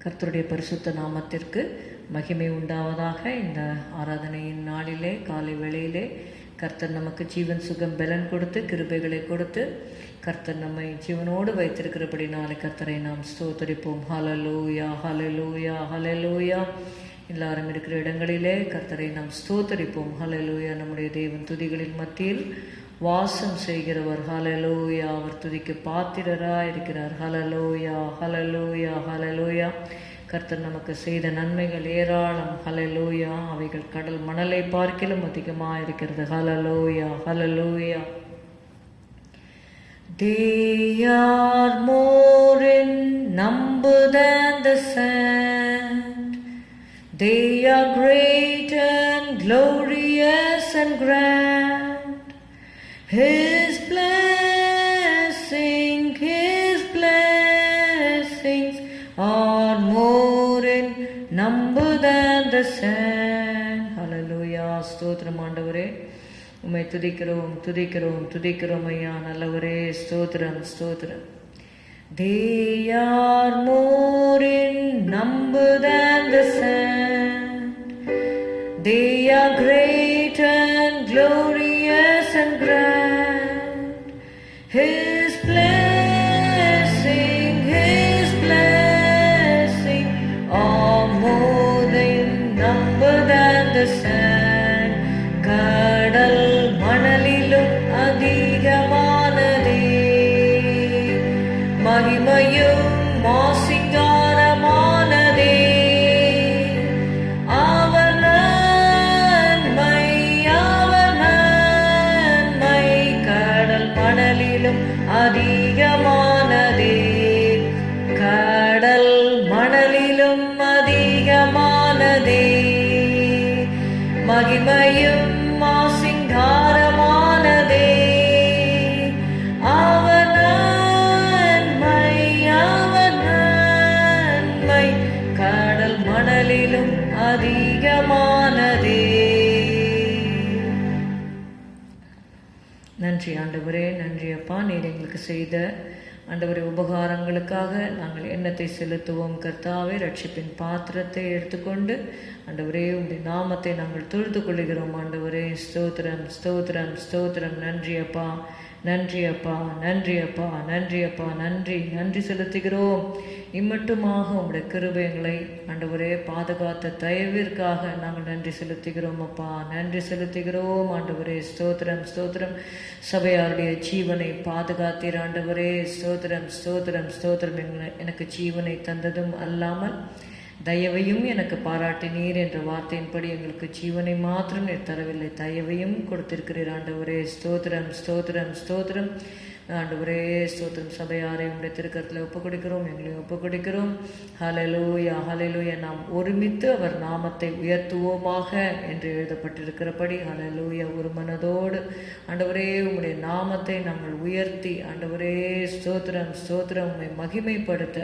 கர்த்தருடைய பரிசுத்த நாமத்திற்கு மகிமை உண்டாவதாக. இந்த ஆராதனையின் நாளிலே காலை வேளையிலே கர்த்தர் நமக்கு ஜீவன் சுகம் பலன் கொடுத்து கிருபைகளை கொடுத்து கர்த்தர் நம்மை ஜீவனோடு வைத்திருக்கிறபடி நாளை கர்த்தரை நாம் ஸ்தோத்தரிப்போம். ஹல்லேலூயா, ஹல்லேலூயா, ஹல்லேலூயா. எல்லாரும் இருக்கிற இடங்களிலே கர்த்தரை நாம் ஸ்தோத்தரிப்போம். ஹல்லேலூயா. நம்முடைய தேவன் துதிகளின் மத்தியில் வாசம் செய்கிறவர். ஹல்லேலூயா. அவர் துதிக்கு பாத்திரராய் இருக்கிறார். ஹல்லேலூயா, ஹல்லேலூயா, ஹல்லேலூயா. கர்த்தர் நமக்கு செய்த நன்மைகள் ஏராளம். ஹல்லேலூயா. அவைகள் கடல் மணலை பார்க்கிலும் அதிகமாக இருக்கிறது. ஹல்லேலூயா, ஹல்லேலூயா. They are more in number than the sand. They are great and glorious and grand. His blessings are more in number than the sand. Hallelujah. ஸ்தோத்திரம் ஆண்டவரே, உம்மை துதிக்கிறோம் துதிக்கிறோம் துதிக்கிறோம் ஐயா. நல்லவரே, ஸ்தோத்திரம் ஸ்தோத்திரம். They are more in number than the sand. They are great and glorious and grand. His blessing are more than number than the sand. கடல் மணலிலும் அதிகமானதே, மகிமையும் மாசிங்காரமானதே. அவர் நன்மை கடல் மணலிலும் அதிகமானதே, கடல் மணலிலும் அதிகமானதே. மகிமையும் மாசிங்காரமானதே. அவர் நன்மை கடல் மணலிலும் அதிகமானதே. நன்றி ஆண்டவரே, நன்றி அப்பா. நீர் எங்களுக்கு செய்த ஆண்டவரே உபகாரங்களுக்காக நாங்கள் எண்ணத்தை செலுத்துவோம். கர்த்தாவே, ரட்சிப்பின் பாத்திரத்தை எடுத்துக்கொண்டு ஆண்டவரே உடைய நாமத்தை நாங்கள் தொழுது கொள்கிறோம். ஆண்டவரே, ஸ்தோத்திரம் ஸ்தோத்திரம் ஸ்தோத்திரம். நன்றி அப்பா, நன்றி அப்பா, நன்றி அப்பா, நன்றி அப்பா, நன்றி நன்றி செலுத்துகிறோம். இம்மட்டுமாக உங்களுடைய கிருபைகளை ஆண்டவரே பாதுகாத்த தயவிற்காக நாங்கள் நன்றி செலுத்துகிறோம் அப்பா, நன்றி செலுத்துகிறோம் ஆண்டவரே. ஸ்தோத்திரம் ஸ்தோத்திரம். சபையாருடைய ஜீவனை பாதுகாத்தீர் ஆண்டவரே. ஸ்தோத்திரம் ஸ்தோத்திரம் ஸ்தோத்திரம். எனக்கு ஜீவனை தந்ததும் அல்லாமல் தயவையும் எனக்கு பாராட்டினீர் என்ற வார்த்தையின்படி எங்களுக்கு ஜீவனை மாத்திரம் நீர் தரவில்லை, தயவையும் கொடுத்திருக்கிறீர் ஆண்டவரே. ஸ்தோத்திரம் ஸ்தோத்திரம் ஸ்தோத்திரம் ஆண்டவரே. ஸ்தோத்திரம். சபையாரை உடைய திருக்கரத்தில் ஒப்புக் கொடுக்கிறோம், எங்களையும் ஒப்புக் கொடுக்கிறோம். ஹல்லேலூயா, ஹல்லேலூயா. நாம் ஒருமித்து அவர் நாமத்தை உயர்த்துவோமாக என்று எழுதப்பட்டிருக்கிறபடி ஹல்லேலூயா. ஒரு மனதோடு ஆண்டவரே உம்முடைய நாமத்தை நாங்கள் உயர்த்தி ஆண்டவரே ஸ்தோத்திரம் ஸ்தோத்திரம் உம்மை மகிமைப்படுத்த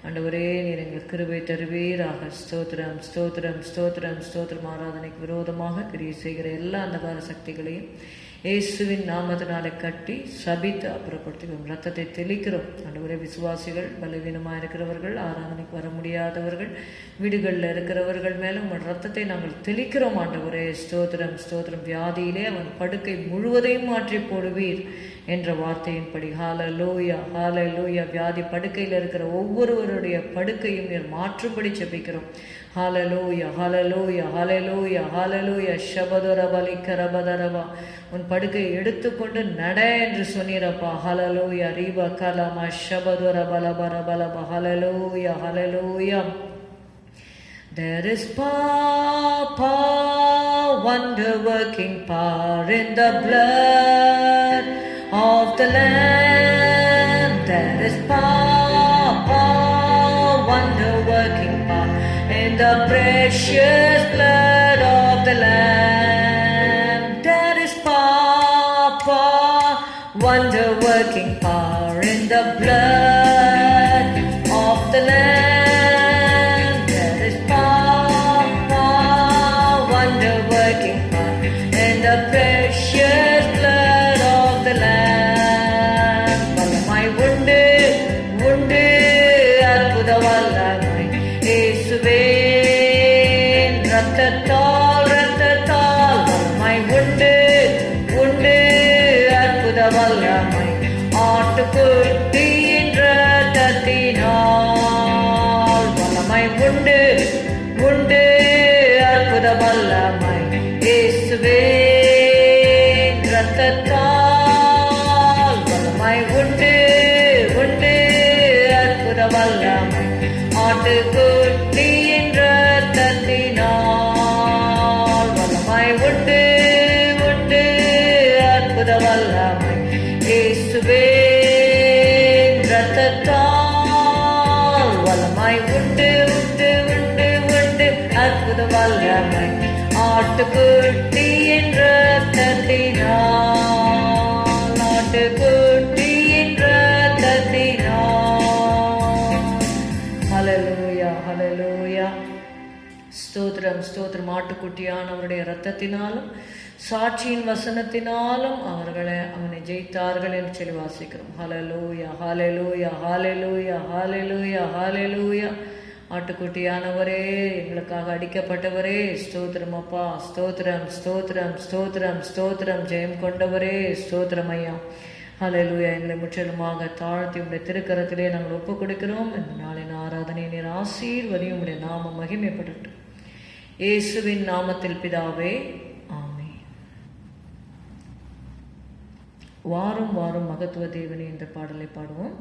ஆண்டவரே நீர் எங்களுக்கு கிருபை தருவீராக. ஸ்தோத்திரம் ஸ்தோத்திரம் ஸ்தோத்திரம் ஸ்தோத்திரம். ஆராதனைக்கு விரோதமாக கிரியை செய்கிற எல்லா அந்தகார சக்திகளையும் இயேசுவின் நாமத்தினாலே கட்டி சபித்து அப்புறப்படுத்துகிறோம். ரத்தத்தை தெளிக்கிறோம் ஆண்டவரே. விசுவாசிகள், பலவீனமாக இருக்கிறவர்கள், ஆராதனைக்கு வர முடியாதவர்கள், வீடுகளில் இருக்கிறவர்கள் மேலும் உங்கள் ரத்தத்தை நாங்கள் தெளிக்கிறோம் ஆண்டவரே. ஸ்தோத்திரம் ஸ்தோத்திரம். வியாதியிலே அவன் படுக்கை முழுவதையும் மாற்றி போடுவீர் என்ற வார்த்தையின்படி ஹல்லேலூயா, ஹல்லேலூயா. வியாதி படுக்கையில் இருக்கிற ஒவ்வொருவருடைய படுக்கையும் நீர் மாற்றும்படி ஜெபிக்கிறோம். ஹல்லேலூயா, ஹல்லேலூயா, ஹல்லேலூயா, ஹல்லேலூயா. ஷபதுரபலி கரபதரபா. உன் படுக்கையை எடுத்துக்கொண்டு நட என்று சொன்னீரப்பா. ஹல்லேலூயா. ரீபா கலமா ஷபதுரபலபரபலபா. ஹல்லேலூயா, ஹல்லேலூயா. There is power, wonder-working power in the blood of the Lamb. There is power, wonder-working power in the precious blood of the Lamb. There is power, wonder-working power in the blood of the Lamb. There is power, wonder-working power in the precious blood of the Lamb. வல்லமை உண்டு உண்டு, அற்புத வல்லமை இயேசுவே ரத்தத்தால் வல்லமை உண்டு உண்டு அற்புத வல்லமை ஆட்டுக்குட்டியின் ரத்தத்தினால் வல்லமை உண்டு உண்டு அற்புத வல்லமை இயேசுவே ரத்தத்தால் வல்லமை உண்டு உண்டு அற்புத வல்லமை ஆட்டுக்குட்டியின் ரத்தத்தினால் வல்லமை உண்டு உண்டு அற்புத வல்லமை இயேசுவே ரத்தத்தால் வல்லமை உண்டு உண்டு உண்டு உண்டு அற்புத வல்லமை ஆட்டுக்குட்டியின் ரத்தத்தினால் ஆட்டுக்குட்டியின் ரத்தத்தினால். ஹல்லேலூயா ஹல்லேலூயா. ஸ்தோத்திரம் ஸ்தோத்திரம். ஆட்டுக்குட்டியானவருடைய இரத்தத்தினாலும் சாட்சியின் வசனத்தினாலும் அவனை ஜெயித்தார்கள் என்று சொல்லி வாசிக்கிறோம். ஹல்லேலூயா ஹல்லேலூயா ஹல்லேலூயா ஹல்லேலூயா ஹல்லேலூயா. ஆட்டுக்குட்டியானவரே, எங்களுக்காக அடிக்கப்பட்டவரே, ஸ்தோத்திரம் அப்பா, ஸ்தோத்திரம் ஸ்தோத்திரம் ஸ்தோத்திரம் ஸ்தோத்திரம். ஜெயம் கொண்டவரே, ஸ்தோத்திரம் ஐயா. ஹல்லேலூயா. எங்களை முற்றிலுமாக தாழ்த்தி உடைய திருக்கரத்திலே நாங்கள் ஒப்புக் கொடுக்கிறோம். இந்த நாளின் ஆராதனை நீர் ஆசீர்வதியும், உடைய நாமம் மகிமைப்படட்டும். இயேசுவின் நாமத்தில் பிதாவே, ஆமென். வாரும் வாரும் மகத்துவ தேவனே என்ற பாடலை பாடுவோம்.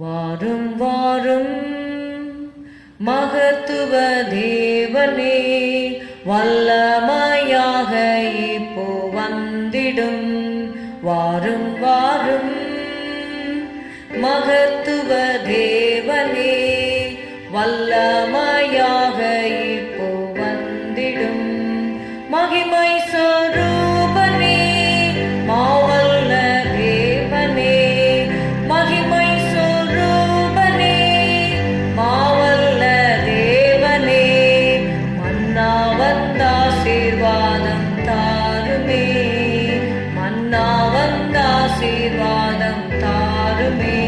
வாரும் வாரும் மகத்துவ தேவனே, வல்லமையாக இப்போ வந்திடும். வாரும் வாரும் மகத்துவ தேவனே, வல்லமையாக இப்போ வந்திடும். மகிமை சொரூபனே, மாவல்ல தேவனே, மகிமை சொரூபனே, மாவல்ல தேவனே, மன்னா வந்தாசீர்வாதம் தாருமே, மன்னா வந்தாசீர்வாதம் தாருமே.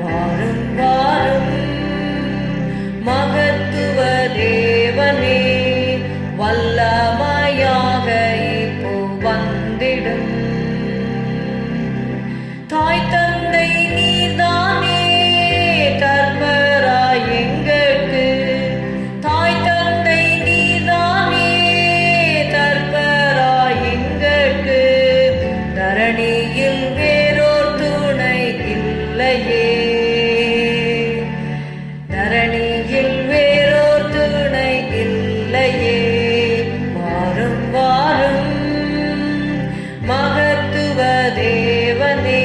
வாரும் வாரும் மகத்துவ தேவனே, வல்லமையாக இப்போ வந்திடும். தாய் தந்தை நீர்தானே தர்மராய் எங்களுக்கு, தாய் தந்தை நீர்தானே தர்மராய் எங்களுக்கு. தரணியில் வேறோர் துணை இல்லையே, தரணியில் வேறோர் துணை இல்லையே. வாரும் வாரும் மகத்துவ தேவனே,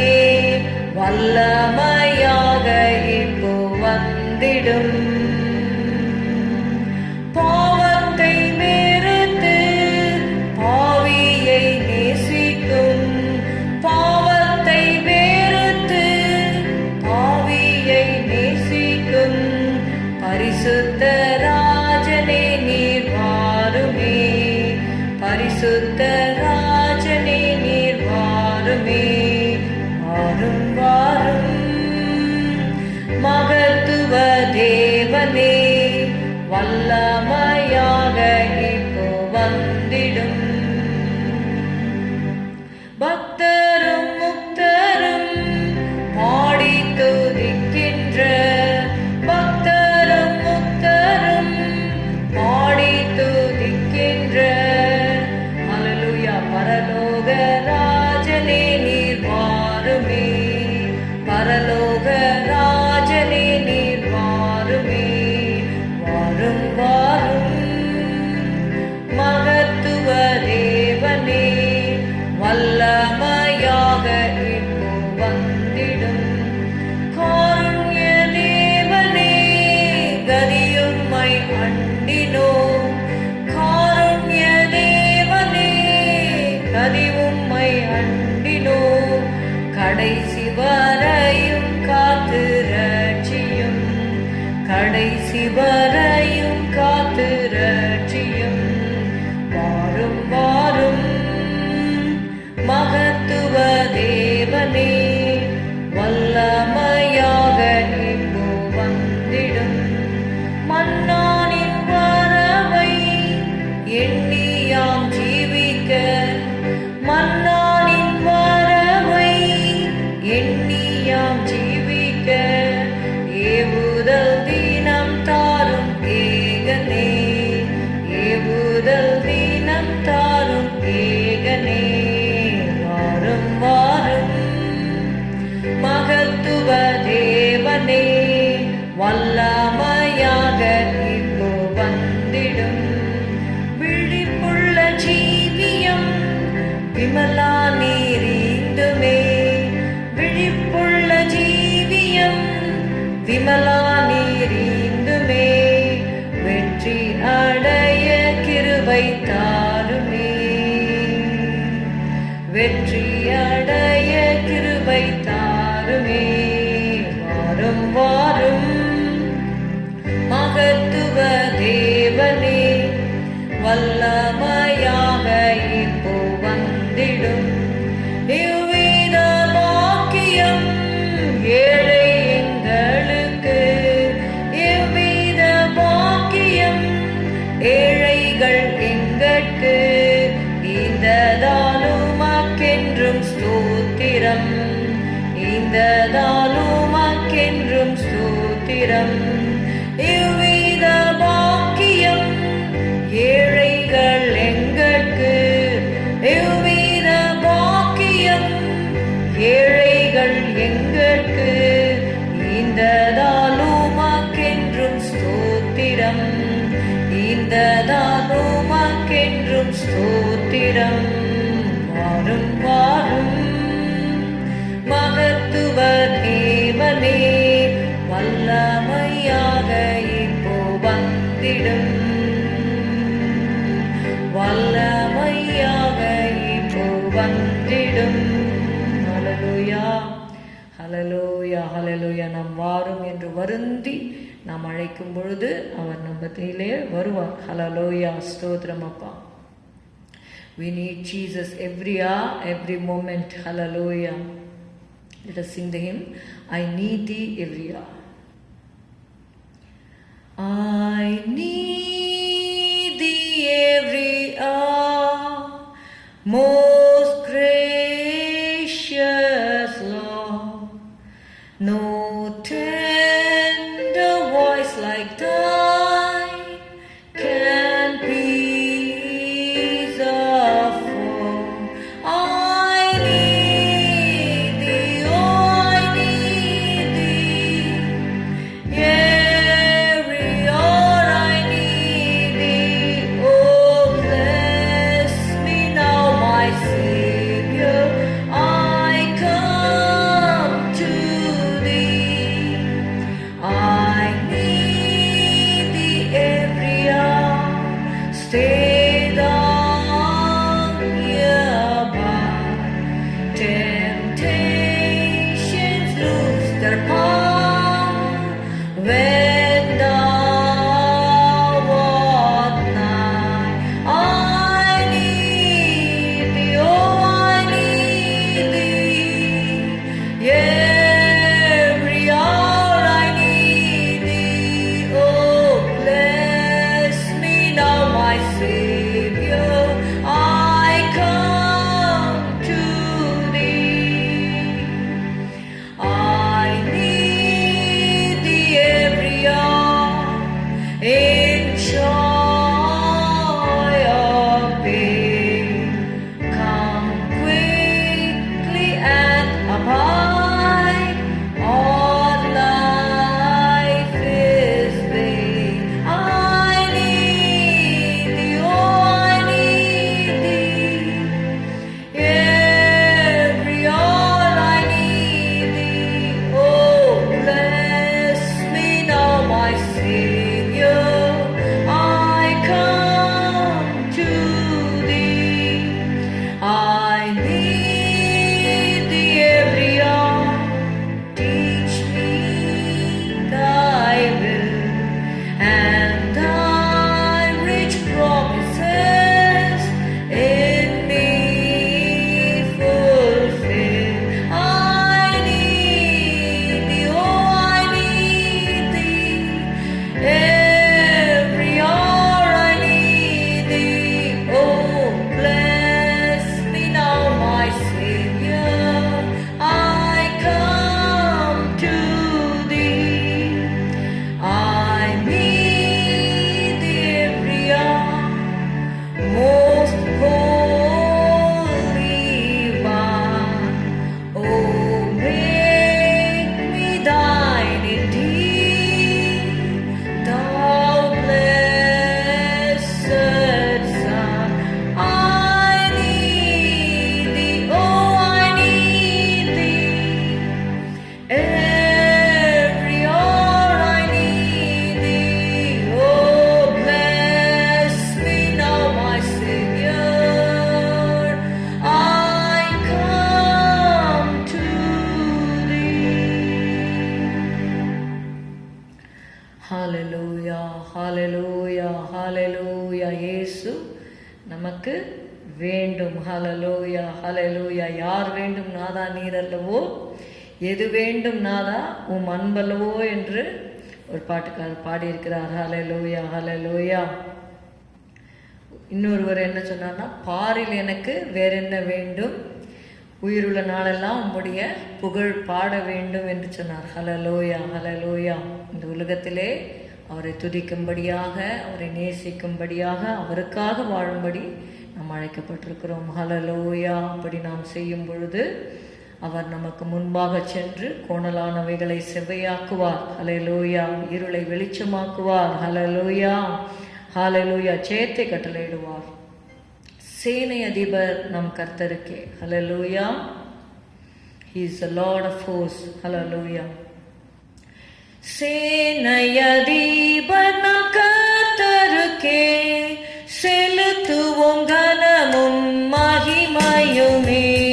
வல்லமையாக இப்போ வந்திடும். பாவத்தை வெறுத்து பாவியை நேசிக்கும், பாவத்தை வெறுத்து பாவியை நேசிக்கும். பரிசுத்த ராஜனே நீர் வாருமே, பரிசுத்த ராஜனே நீர் வாருமே. வாரும் வாரும் மகத்துவ தேவனே, வல்லமையாக இப்போ வந்திடும். பக்தரும் முக்தரும் பாடி துதிக்கின்ற, பக்தரும் முக்தரும் பாடி துதிக்கின்ற. ஹல்லேலூயா. பரலோக ராஜனே நீர் வாருமே, பரலோக ராஜனே நீர் வாருமே. வாரும் வாரும் மகத்துவ தேவனே, வல்லமையாக இப்போ வந்திடும். காருண்ய தேவனே, கதியும்மை அண்டினோம். காருண்ய தேவனே, கதியும்மை அண்டினோம். கடைசி வரையும் காத்து ரட்சியும், கடைசி வரையும் காத்து ரட்சியும். வாரும் வாரும் மகத்துவ தேவனே, வல்லமையாக இப்போ வந்து வல்லமையாக இப்போ வந்திடும். விழிப்புள்ள ஜீவியம் விமலா நீரீந்துமே, விழிப்புள்ள ஜீவியம் விமலா நீரீந்துமே, வெற்றி அடைய கிருபை தாருமே, வெற்றி அடைய கிருபை தாருமே. வாரும் வாரும் மகத்துவ தேவனே, வல்லமையாக இப்போ வந்திடும். இவ்வித பாக்கியம் ஏழை எங்களுக்கு, இவ்வித பாக்கியம் ஏழைகள் எங்கட்கு. இந்த தாலுமாக்கென்றும் ஸ்தோத்திரம், இந்த தாலுமாக்கென்றும் ஸ்தோத்திரம். இவ்வித பாக்கியம் ஏழைகள் எங்கட்கு, இவ்வித பாக்கியம் ஏழைகள் எங்கட்கு. இந்த தாலுமாக்கென்றும் ஸ்தோத்திரம், இந்த தாலுமாக்கென்றும் ஸ்தோத்திரம். வாரும் வாரும் மகத்துவ தேவனே, வல்லமையாக இப்போ வந்திடும், வல்லமையாக இப்போ வந்திடும். ஹல்லேலூயா, ஹல்லேலூயா, ஹல்லேலூயா. நாம் வாரும் என்று வருந்தி நாம் அழைக்கும் பொழுது அவர் நம்மத்திலே வருவார். ஹல்லேலூயா, ஸ்தோத்திரம் அப்பா. We need Jesus every hour, every moment. Hallelujah. Let us sing the hymn, I need thee every hour. I need thee every hour, most gracious Lord. No tender voice like thine can peace afford. I need thee, oh I need thee, ஹalleluya, ஹalleluya, ஹalleluya. இயேசு நமக்கு வேண்டும். ஹalleluya, ஹalleluya. யார் வேண்டும் நாதா நீர் அல்லவோ, எது வேண்டும் நாதா உம் அன்பல்லவோ என்று ஒரு பாட்டுக்காரர் பாடியிருக்கிறார். ஹalleluya, ஹalleluya. இன்னொருவர் என்ன சொன்னார்னா, பாரில் எனக்கு வேற என்ன வேண்டும், உயிருள்ள நாளெல்லாம் உம்முடைய புகழ் பாட வேண்டும் என்று சொன்னார். ஹalleluya, ஹalleluya. இந்த உலகத்திலே அவரை துதிக்கும்படியாக, அவரை நேசிக்கும்படியாக, அவருக்காக வாழும்படி நாம் அழைக்கப்பட்டிருக்கிறோம். ஹalleluya. அப்படி நாம் செய்யும் பொழுது அவர் நமக்கு முன்பாக சென்று கோணலானவைகளை செவ்வையாக்குவார். ஹalleluya. இருளை வெளிச்சமாக்குவார். ஹalleluya, ஹalleluya. ஜெயத்தை கட்டளையிடுவார். சேனை அதிபர் நம் கர்த்தருக்கே. ஹalleluya. He is the Lord of hosts. ஹalleluya. சேனை அதிபர் நம் கர்த்தருக்கே செலுத்துவோம் கனமும் மகிமையுமே.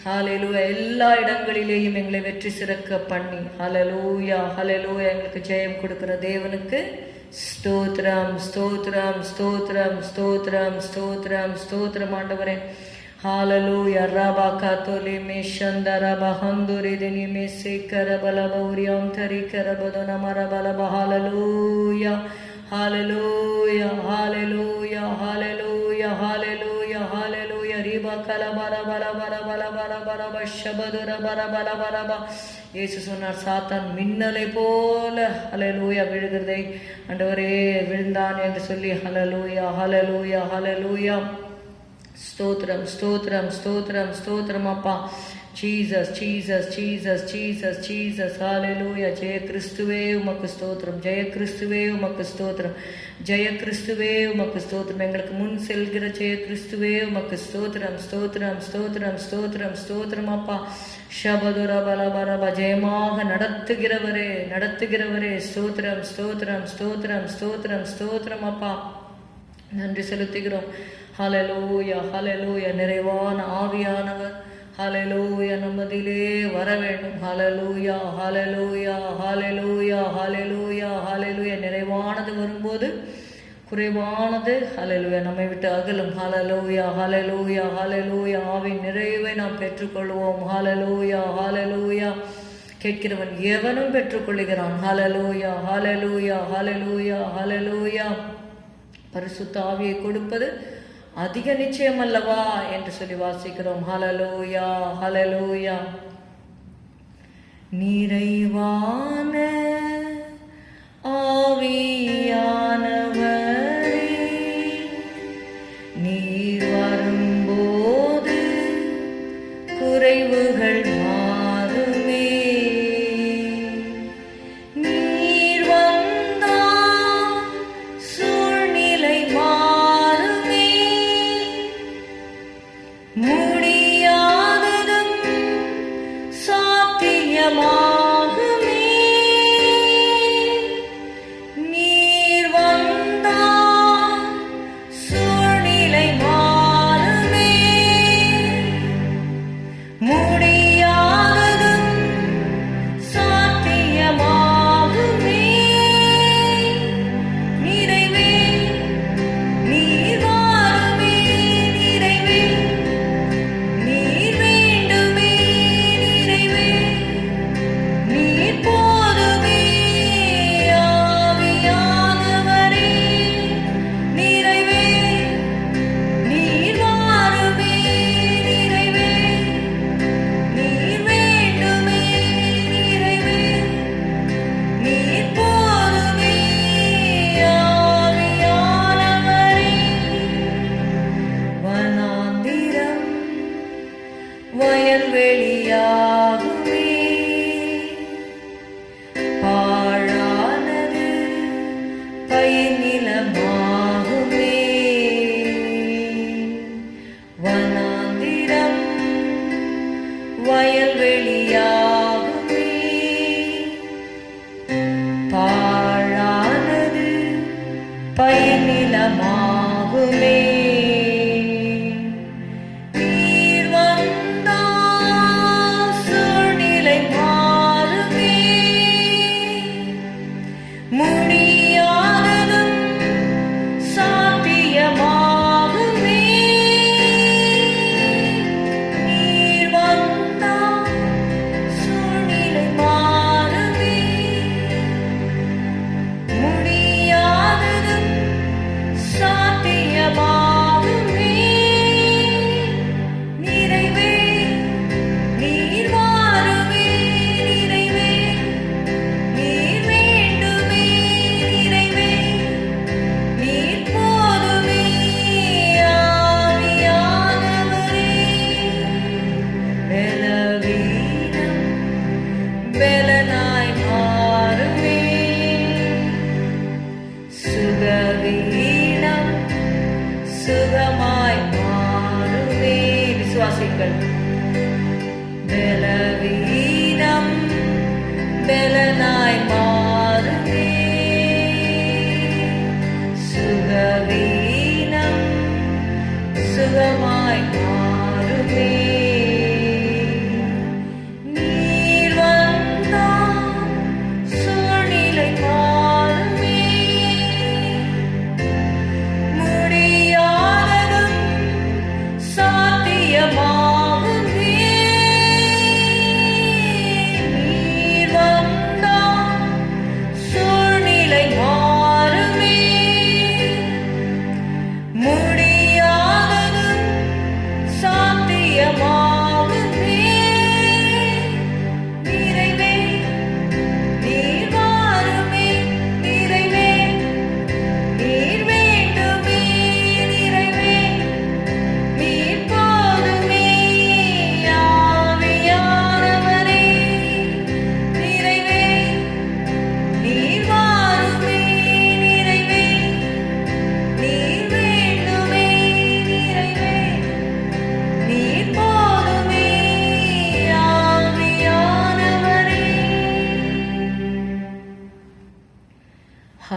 ஹalleluya எல்லா இடங்களிலேயும் எங்களை வெற்றி சிறக்க பண்ணி ஹalleluya ஹalleluya எங்களுக்கு ஜெயம் கொடுக்கிற தேவனுக்கு ஸ்தோத்திரம் ஸ்தோத்திரம் ஸ்தோத்திரம் ஸ்தோத்திரம் ஸ்தோத்திரம் ஸ்தோத்திரம் ஆண்டவரே. ஹalleluya ரபா கதோலி மேஷந்தர பஹந்துரி தினி மேசிகர பலபௌரியம் தரிகர பதன மரபல ஹalleluya ஹalleluya ஹalleluya ஹalleluya ஹalleluya ஹalleluya ரிபா கலபர பல பல பல பல பல பஷபதுர பர பல பரப. இயேசு சொன்னார், சாத்தான் மின்னலை போல ஹalleluya விழுகிறதை ஆண்டவரே விழுந்தான் என்று சொல்லி ஹalleluya ஹalleluya ஹalleluya. ஸ்தோத்திரம் ஸ்தோத்திரம் ஸ்தோத்திரம் ஸ்தோத்திரம் அப்பா. Jesus Jesus Jesus Jesus Jesus ஹalleluya. ஜெய கிறிஸ்துவே உமக்கு ஸ்தோத்திரம், ஜெய கிறிஸ்துவே உமக்கு ஸ்தோத்திரம், ஜெய கிறிஸ்துவே உமக்கு ஸ்தோத்திரம். எங்களுக்கு முன் செல்கிற ஜெய கிறிஸ்துவே உமக்கு ஸ்தோத்திரம் ஸ்தோத்திரம் ஸ்தோத்திரம் ஸ்தோத்திரம் ஸ்தோத்திரம் அப்பா. ஷபதுர பலபரப ஜெயமாக நடத்துகிறவரே நடத்துகிறவரே ஸ்தோத்திரம் ஸ்தோத்திரம் ஸ்தோத்திரம் ஸ்தோத்திரம் ஸ்தோத்திரம் அப்பா. நன்றி செலுத்துகிறோம். ஹalleluya ஹalleluya. நிறைவான ஆவியானவர் ஹalleluya நம்மதிலே வர வேண்டும். ஹalleluya ஹalleluya ஹalleluya ஹalleluya ஹalleluya. நிறைவானது வரும்போது குறைவானது ஹalleluya நம்மை விட்டு அகலும். ஹalleluya ஹalleluya ஹalleluya. ஆவின் நிறைவை நாம் பெற்றுக்கொள்வோம். ஹalleluya ஹalleluya. கேட்கிறவன் எவனும் பெற்றுக்கொள்கிறான். ஹalleluya ஹalleluya ஹalleluya ஹalleluya. பரிசுத்த ஆவியை கொடுப்பது அதிக நிச்சயம் அல்லவா என்று சொல்லி வாசிக்கிறோம். ஹalleluya ஹalleluya. நிறைவான ஆவியானவரே, நீர் வரும்போது குறைவுகள் மாறுமே. நீர் வந்தால் சூழ்நிலை மாறுமே. முடியாததும் சாத்தியமாகுமே. நீர் வந்தால் சூழ்நிலை மாறுமே. முடியாததும் சாத்தியமாகுமே. நிறைவே நீர் வாருமே. நிறைவே நீர் வேண்டுமே. நிறைவே நீர் போதுமே. ஆவியானவரே, நிறைவே நீர் வாருமே. நிறைவே நீர் வேண்டுமே. நிறைவே நீர் போதுமே. ஆவியானவரே. வனாந்திரம் வயல்வெளியாகுமே. பாழானது பயிர் நிலமாகுமே. வனாந்திரம் வயல்வெளியாகுமே. பாழானது பயிர் நிலமாகுமே. நீர் வந்தால் சூழ்நிலை மாறுமே. முடியாததும் சாத்தியமாகுமே. நீர் வந்தால் சூழ்நிலை மாறுமே. முடியாததும் சாத்தியமாகுமே.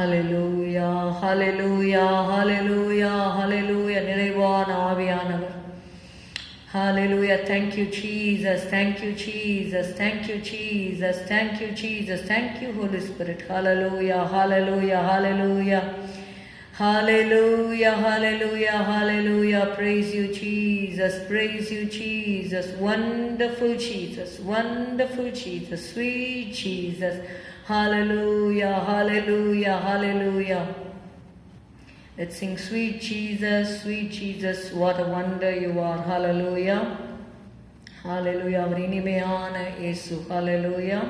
ஹalleluya ஹalleluya ஹalleluya ஹalleluya. நிறைவான ஆவியானவர். Hallelujah. Thank you, Jesus. Thank you, Jesus. Thank you, Jesus. Thank you, Jesus. Thank you, Holy Spirit. Hallelujah. Hallelujah. Hallelujah. Hallelujah. Hallelujah. Hallelujah. Praise you, Jesus. Praise you, Jesus. Wonderful Jesus. Wonderful Jesus. Sweet Jesus. Hallelujah. Hallelujah. Hallelujah. Let's sing, sweet Jesus, sweet Jesus, what a wonder you are. Hallelujah. Hallelujah. அவர் இனிமையான இயேசு. Hallelujah.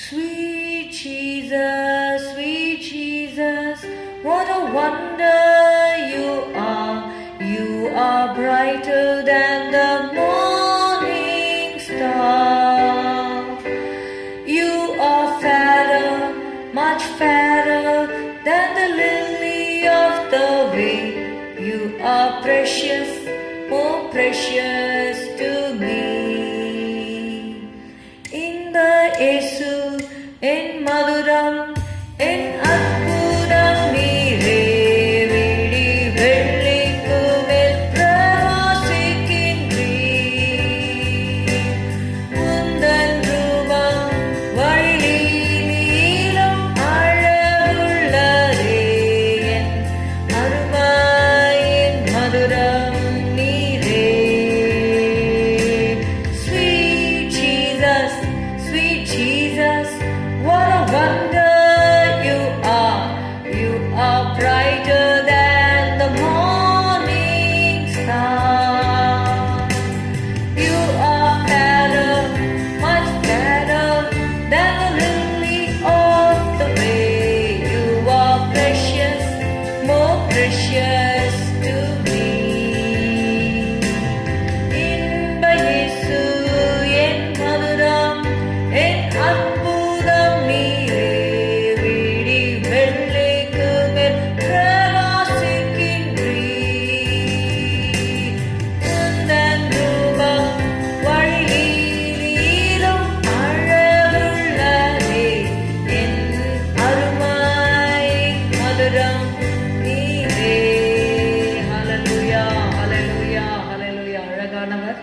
Sweet Jesus, what a wonder you are. You are brighter than the morning star. You are fairer, much fairer than the lily of the way. You are precious, more precious to me. In the Yesu, in Maduram, in Adbudam Neere, Vidi Vellikkumil Pravasikinreen. Undan Rupam Vazhi Neelam Azhagullade, en Arumayin Maduram Neere. Sweet Jesus, what a wonder you are. You are brighter than the morning star. You are better, much better than the lily of the way. You are precious, more precious to me. இன்ப இயேசு என் மதுரம், என் அற்புதம் நீரே. விடி வெள்ளிக்குமேல் பிரகாசிக்கின்றீர். உந்தன் ரூபம் வழியிலும் அழகுள்ளதே. என் அருமை மதுரம் நீரே. ஹalleluya ஹalleluya ஹalleluya. அழகானவர்,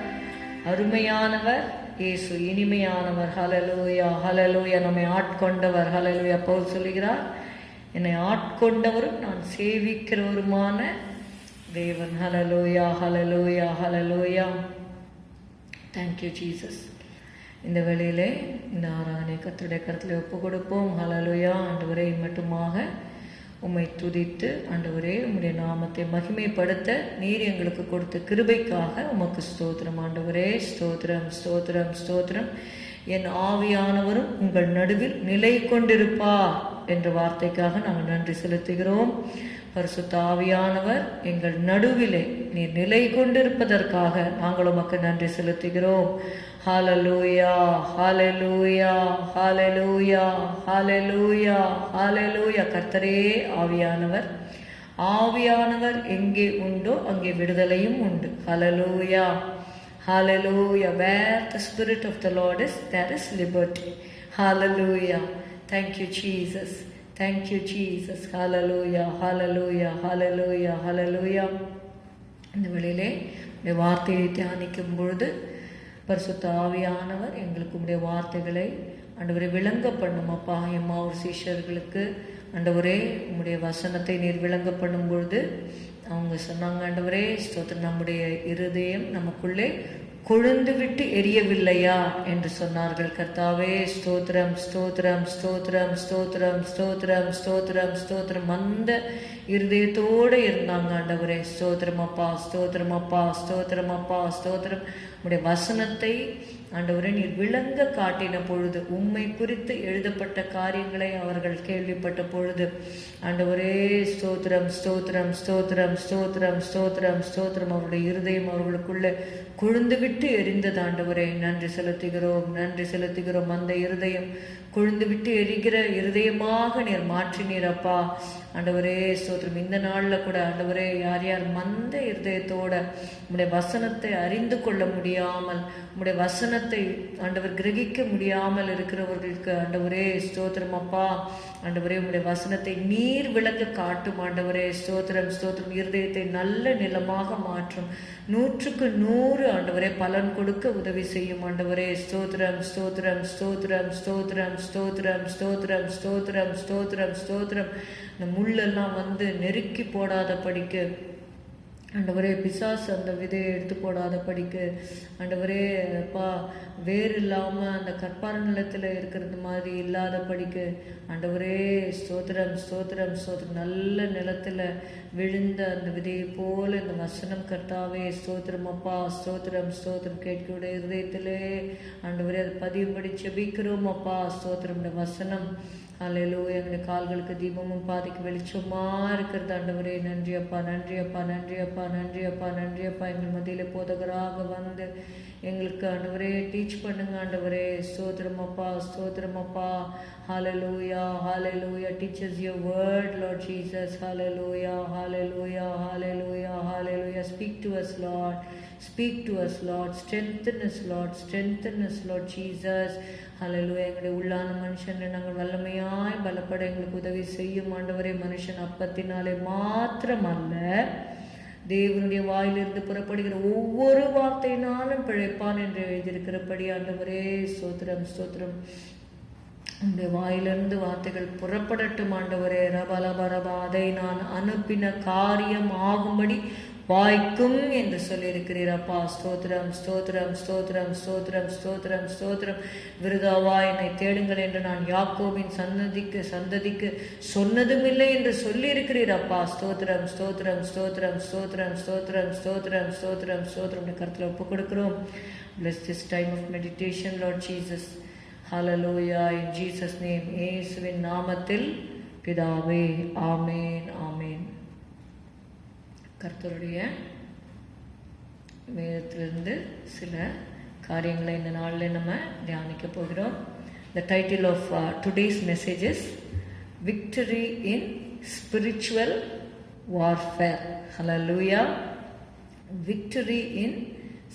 அருமையானவர் இயேசு, இனிமையானவர். ஹalleluya ஹalleluya. நம்மை ஆட்கொண்டவர். ஹalleluya. பவுல் சொல்லுகிறார், என்னை ஆட்கொண்டவரும் நான் சேவிக்கிறவருமான தேவன். ஹalleluya ஹalleluya ஹalleluya. Thank you, Jesus. இந்த வேளையிலே இந்த ஆராதனை கர்த்தருடைய கரத்தில் ஒப்பு கொடுப்போம். ஹalleluya. ஆண்டவரே, மட்டுமாக உம்மை துதித்து, ஆண்டவரே, உம்முடைய நாமத்தை மகிமைப்படுத்த நீர் எங்களுக்கு கொடுத்த கிருபைக்காக உமக்கு ஸ்தோத்திரம். ஆண்டவரே, ஸ்தோத்திரம் ஸ்தோத்திரம் ஸ்தோத்திரம். என் ஆவியானவரும் உங்கள் நடுவில் நிலை கொண்டிருப்பார் என்ற வார்த்தைக்காக நாங்கள் நன்றி செலுத்துகிறோம். பரிசுத்த ஆவியானவர் எங்கள் நடுவிலே நீர் நிலை கொண்டிருப்பதற்காக நாங்கள் உமக்கு நன்றி செலுத்துகிறோம். ஹalleluya ஹalleluya ஹalleluya ஹalleluya ஹalleluya. கர்த்தரே ஆவியானவர், ஆவியானவர் எங்கே உண்டோ அங்கே விடுதலையும் உண்டு. ஹalleluya ஹalleluya. Where the spirit of the Lord is, there is liberty. Hallelujah. Thank you, Jesus. Thank you, Jesus. Hallelujah hallelujah hallelujah hallelujah. இந்த வேளையிலே உடைய வார்த்தையை தியானிக்கும் பொழுது பரிசுத்த ஆவியானவர் எங்களுக்கு உடைய வார்த்தைகளை ஆண்டவரே விளங்க பண்ணும். அப்பா, எம்மாவூர் சீஷர்களுக்கு ஆண்டவரே உம்முடைய வசனத்தை நீர் விளங்க பண்ணும் பொழுது அவங்க சொன்னாங்க, ஆண்டவரே ஸ்தோத்திரம், நம்முடைய இருதயம் நமக்குள்ளே கொழுந்து விட்டு எரியவில்லையா என்று சொன்னார்கள். கர்த்தாவே, ஸ்தோத்திரம் ஸ்தோத்திரம் ஸ்தோத்திரம் ஸ்தோத்திரம் ஸ்தோத்திரம் ஸ்தோத்திரம் ஸ்தோத்திரம். அந்த இருதயத்தோடு இருந்தாங்க. ஆண்டவரே ஸ்தோத்திரம் அப்பா, ஸ்தோத்திரம் அப்பா, ஸ்தோத்திரம் அப்பா, ஸ்தோத்திரம். உம்முடைய வசனத்தை ஆண்டவரே நீர் விளங்க காட்டின பொழுது, உம்மை குறித்து எழுதப்பட்ட காரியங்களை அவர்கள் கேள்விப்பட்ட பொழுது, ஆண்டவரே ஸ்தோத்திரம் ஸ்தோத்திரம் ஸ்தோத்திரம் ஸ்தோத்திரம் ஸ்தோத்திரம் ஸ்தோத்திரம். அவருடைய இருதயம் அவர்களுக்குள்ள கொழுந்து விட்டு எரிந்தது. ஆண்டவரே நன்றி செலுத்துகிறோம், நன்றி செலுத்துகிறோம். அந்த இருதயம் கொழுந்து விட்டு எரிகிற இருதயமாக நீர் மாற்றினீர் அப்பா. ஆண்டவரே ஸ்தோத்திரம். இந்த நாளில் கூட ஆண்டவரே யார் யார் மந்த இருதயத்தோட உம்முடைய வசனத்தை அறிந்து கொள்ள முடியாமல், உம்முடைய வசனத்தை ஆண்டவர் கிரகிக்க முடியாமல் இருக்கிறவர்களுக்கு ஆண்டவரே ஸ்தோத்திரம் அப்பா. ஆண்டவரே உம்முடைய வசனத்தை நீர் விளக்க காட்டும் ஆண்டவரே. ஸ்தோத்திரம் ஸ்தோத்திரம். இருதயத்தை நல்ல நிலமாக மாற்றும். 100க்கு 100 ஆண்டவரே பலன் கொடுக்க உதவி செய்யும் ஆண்டவரே. ஸ்தோத்திரம் ஸ்தோத்திரம் ஸ்தோத்திரம் ஸ்தோத்திரம் ஸ்தோத்திரம் ஸ்தோத்திரம் ஸ்தோத்திரம் ஸ்தோத்திரம் ஸ்தோத்திரம். இந்த முள்ளெல்லாம் வந்து நெருக்கி போடாத படிக்க ஆண்டவரே, பிசாசு அந்த விதையை எடுத்து போடாத படிக்க ஆண்டவரே அப்பா, வேறு இல்லாமல் அந்த கற்பார நிலத்தில் இருக்கிறது மாதிரி இல்லாத படிக்க ஆண்டவரே ஸ்தோத்திரம் ஸ்தோத்திரம் ஸ்தோத்திரம். நல்ல நிலத்தில் விழுந்த அந்த விதையை போல இந்த வசனம் கர்த்தாவே. ஸ்தோத்திரம் அப்பா, ஸ்தோத்திரம் ஸ்தோத்திரம். கேட்கக்கூடிய இருதயத்திலே ஆண்டவரே அது பதியும்படி செபிக்கிறோம் அப்பா. ஸ்தோத்திரம். இந்த வசனம் அல்லேலூயா எங்களுடைய கால்களுக்கு தீபமும் பாதைக்கு வெளிச்சமா இருக்கிறது ஆண்டவரே. நன்றி அப்பா, நன்றி அப்பா, நன்றி அப்பா, நன்றி அப்பா, நன்றி அப்பா. எங்கள் மத்தியில் போதகராக வந்து எங்களுக்கு ஆண்டவரே டீச் பண்ணுங்க ஆண்டவரே. ஸ்தோத்திரம் அப்பா, ஸ்தோத்திரம் அப்பா. ஹalleluya, hallelujah. Teach us your word, Lord Jesus. Hallelujah, hallelujah, hallelujah, hallelujah. Speak to us, Lord. Speak to us, Lord. Strengthen us, Lord. Strengthen us, Lord Jesus. ஹalleluya. எங்களுடைய உள்ளான மனுஷனை நாங்கள் வல்லமையாய் பலப்பட எங்களுக்கு உதவி செய்யும் ஆண்டவரே. மனுஷன் அப்பத்தினாலே மாத்திரமல்ல, தேவனுடைய வாயிலிருந்து புறப்படுகிற ஒவ்வொரு வார்த்தையினாலும் பிழைப்பான் என்று எழுதியிருக்கிறபடி ஆண்டவரே. ஸ்தோத்திரம் ஸ்தோத்திரம். உடைய வாயிலிருந்து வார்த்தைகள் புறப்படட்டும் ஆண்டவரே. ரபலபரபா, அதை நான் அனுப்பின காரியம் ஆகும்படி வாய்க்கும் என்று சொல்லியிருக்கிறீர் அப்பா. ஸ்தோத்திரம் ஸ்தோத்திரம் ஸ்தோத்திரம் ஸ்தோத்திரம் ஸ்தோத்திரம் ஸ்தோத்திரம். விருதாவா என்னை தேடுங்கள் என்று நான் யாக்கோபின் சந்ததிக்கு சொன்னதும் இல்லை என்று சொல்லியிருக்கிறீர் அப்பா. ஸ்தோத்திரம் ஸ்தோத்திரம் ஸ்தோத்திரம் ஸ்தோத்திரம் ஸ்தோத்திரம் ஸ்தோத்திரம் ஸ்தோத்திரம் ஸ்தோத்திரம். கருத்தில் ஒப்பு கொடுக்கிறோம். Bless this time of meditation, Lord Jesus. Hallelujah. In Jesus' name. இயேசுவின் நாமத்தில் பிதாவே. ஆமேன் ஆமேன். கர்த்தருடைய வேதத்திலிருந்து சில காரியங்களை இந்த நாளில் நம்ம தியானிக்க போகிறோம். The title of today's message is Victory in Spiritual Warfare. Hallelujah. Victory in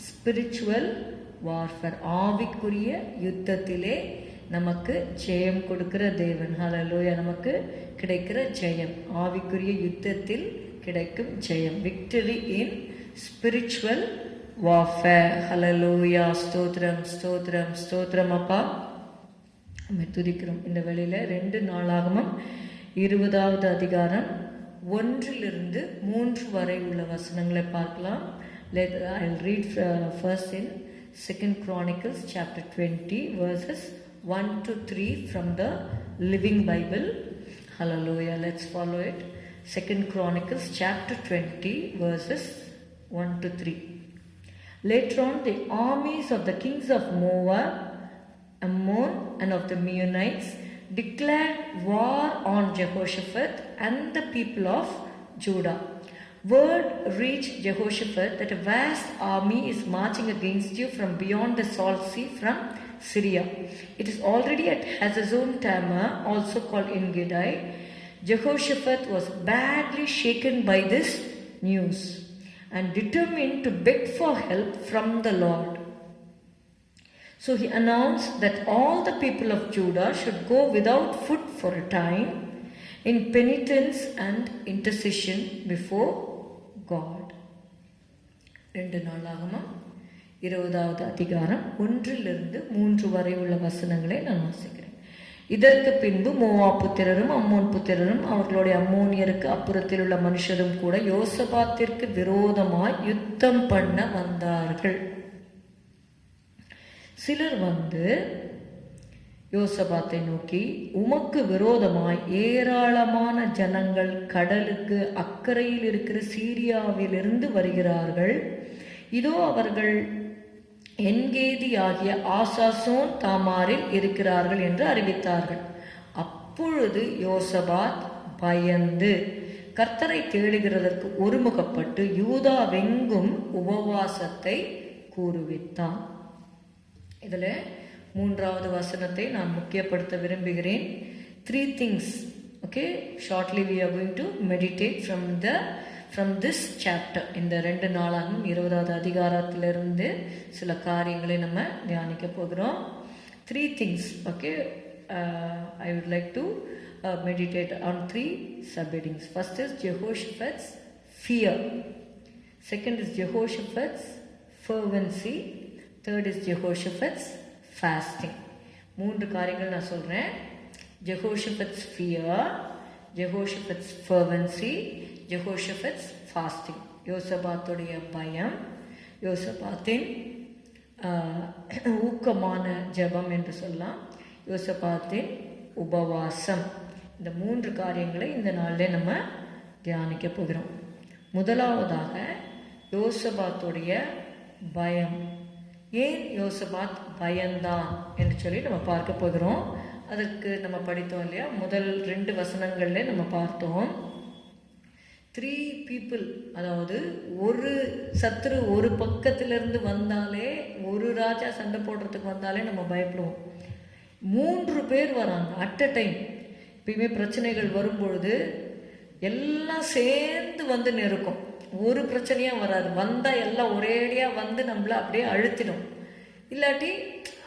Spiritual Warfare. ஆவிக்குரிய யுத்தத்திலே நமக்கு ஜெயம் கொடுக்கிற தேவன். ஹalleluya. நமக்கு கிடைக்கிற ஜெயம், ஆவிக்குரிய யுத்தத்தில் கிடைக்கும் ஜெயம். Victory in spiritual warfare. ஹalleluya. ஸ்தோத்திரம் ஸ்தோத்திரம் ஸ்தோத்திரம் அப்பா. நம்ம துதிக்கிறோம் இந்த வேளையில. 2 நாளாகமம் 20வது அதிகாரம் 1 - 3 வரை உள்ள வசனங்களை பார்க்கலாம். I'll read first in 2 Chronicles chapter 20 verses 1 to 3 from the Living Bible. Hallelujah. Let's follow it. 2 Chronicles chapter 20 verses 1 to 3. Later on, the armies of the kings of Moab, Ammon, and of the Meunites declared war on Jehoshaphat and the people of Judah. Word reached Jehoshaphat that a vast army is marching against you from beyond the Salt Sea, from Syria. It is already at Hazazon Tamar, also called En-Gedi. Jehoshaphat was badly shaken by this news and determined to beg for help from the Lord. So he announced that all the people of Judah should go without food for a time in penitence and intercession before God. 2 நாளாகமம் 20வது அதிகாரம் 1 - 3 வரை உள்ள வசனங்களை நான் வாசிக்கிறேன். இதற்கு பின்பு Moab புத்திரரும் அம்மோன் புத்திரரும் அவர்களுடைய அம்மோனியருக்கு அப்புறத்தில் உள்ள மனுஷரும் கூட யோசபாத்திற்கு விரோதமாய் யுத்தம் பண்ண வந்தார்கள். சிலர் வந்து யோசபாத்தை நோக்கி, உமக்கு விரோதமாய் ஏராளமான ஜனங்கள் கடலுக்கு அக்கறையில் இருக்கிற சீரியாவிலிருந்து வருகிறார்கள். இதோ அவர்கள் என்கேதி ஆகிய ஆசாசோன் தாமாரில் இருக்கிறார்கள் என்று அறிவித்தார்கள். அப்பொழுது யோசபாத் பயந்து கர்த்தரை தேடுகிறதற்கு ஒருமுகப்பட்டு யூதாவெங்கும் உபவாசத்தை கூறுவித்தான். இதுல 3வது வசனத்தை நான் முக்கியப்படுத்த விரும்புகிறேன். 3 things. Okay, shortly we are going to meditate from this chapter. இந்த 2 நாளாகவும் 20வது அதிகாரத்திலிருந்து சில காரியங்களை நம்ம தியானிக்க போகிறோம். 3 things. Okay, I would like to meditate on 3 subheadings. First is Jehoshaphat's fear. Second is Jehoshaphat's fervency. Third is Jehoshaphat's fasting. 3 காரியங்கள் நான் சொல்கிறேன். Jehoshaphat's fear, Jehoshaphat's fervency, Jehoshaphat's fasting. யோசபாத்துடைய பயம், யோசபாத்தின் ஊக்கமான ஜெபம் என்று சொல்லலாம், யோசபாத்தின் உபவாசம். இந்த 3 காரியங்களை இந்த நாளில் நம்ம தியானிக்க போகிறோம். முதலாவதாக யோசபாத்துடைய பயம். ஏன் யோசபாத் பயந்தான் என்று சொல்லி நம்ம பார்க்க போகிறோம். அதுக்கு நம்ம படித்தோம் இல்லையா, முதல் 2 வசனங்கள்ல நம்ம பார்த்தோம். 3 people, அதாவது ஒரு சத்துரு ஒரு பக்கத்திலிருந்து வந்தாலே, ஒரு ராஜா சண்டை போடுறதுக்கு வந்தாலே நம்ம பயப்படுவோம். 3 பேர் வராங்க அட் அ டைம். எப்பயுமே பிரச்சனைகள் வரும்பொழுது எல்லாம் சேர்ந்து வந்து நெருக்கும். ஒரு பிரச்சனையாக வராது. வந்தால் எல்லாம் ஒரேடியாக வந்து நம்மளை அப்படியே அழுத்திடும். இல்லாட்டி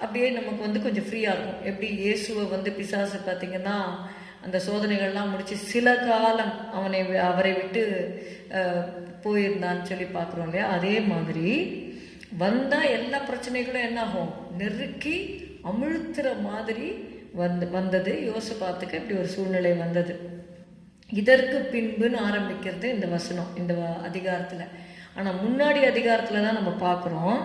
அப்படியே நமக்கு வந்து கொஞ்சம் ஃப்ரீயாக இருக்கும். எப்படி இயேசுவை வந்து பிசாசு பார்த்திங்கன்னா அந்த சோதனைகள்லாம் முடித்து சில காலம் அவரை விட்டு போயிருந்தான்னு சொல்லி பார்க்குறோம் இல்லையா. அதே மாதிரி வந்தால் எல்லா பிரச்சனைகளும் என்ன ஆகும், நெருக்கி அமிழ்த்துற மாதிரி வந்தது யோசபாத்துக்கு. இப்படி ஒரு சூழ்நிலை வந்தது. இதற்கு பின்புன்னு ஆரம்பிக்கிறது இந்த வசனம், இந்த அதிகாரத்தில். ஆனால் முன்னாடி அதிகாரத்தில் தான் நம்ம பார்க்குறோம்,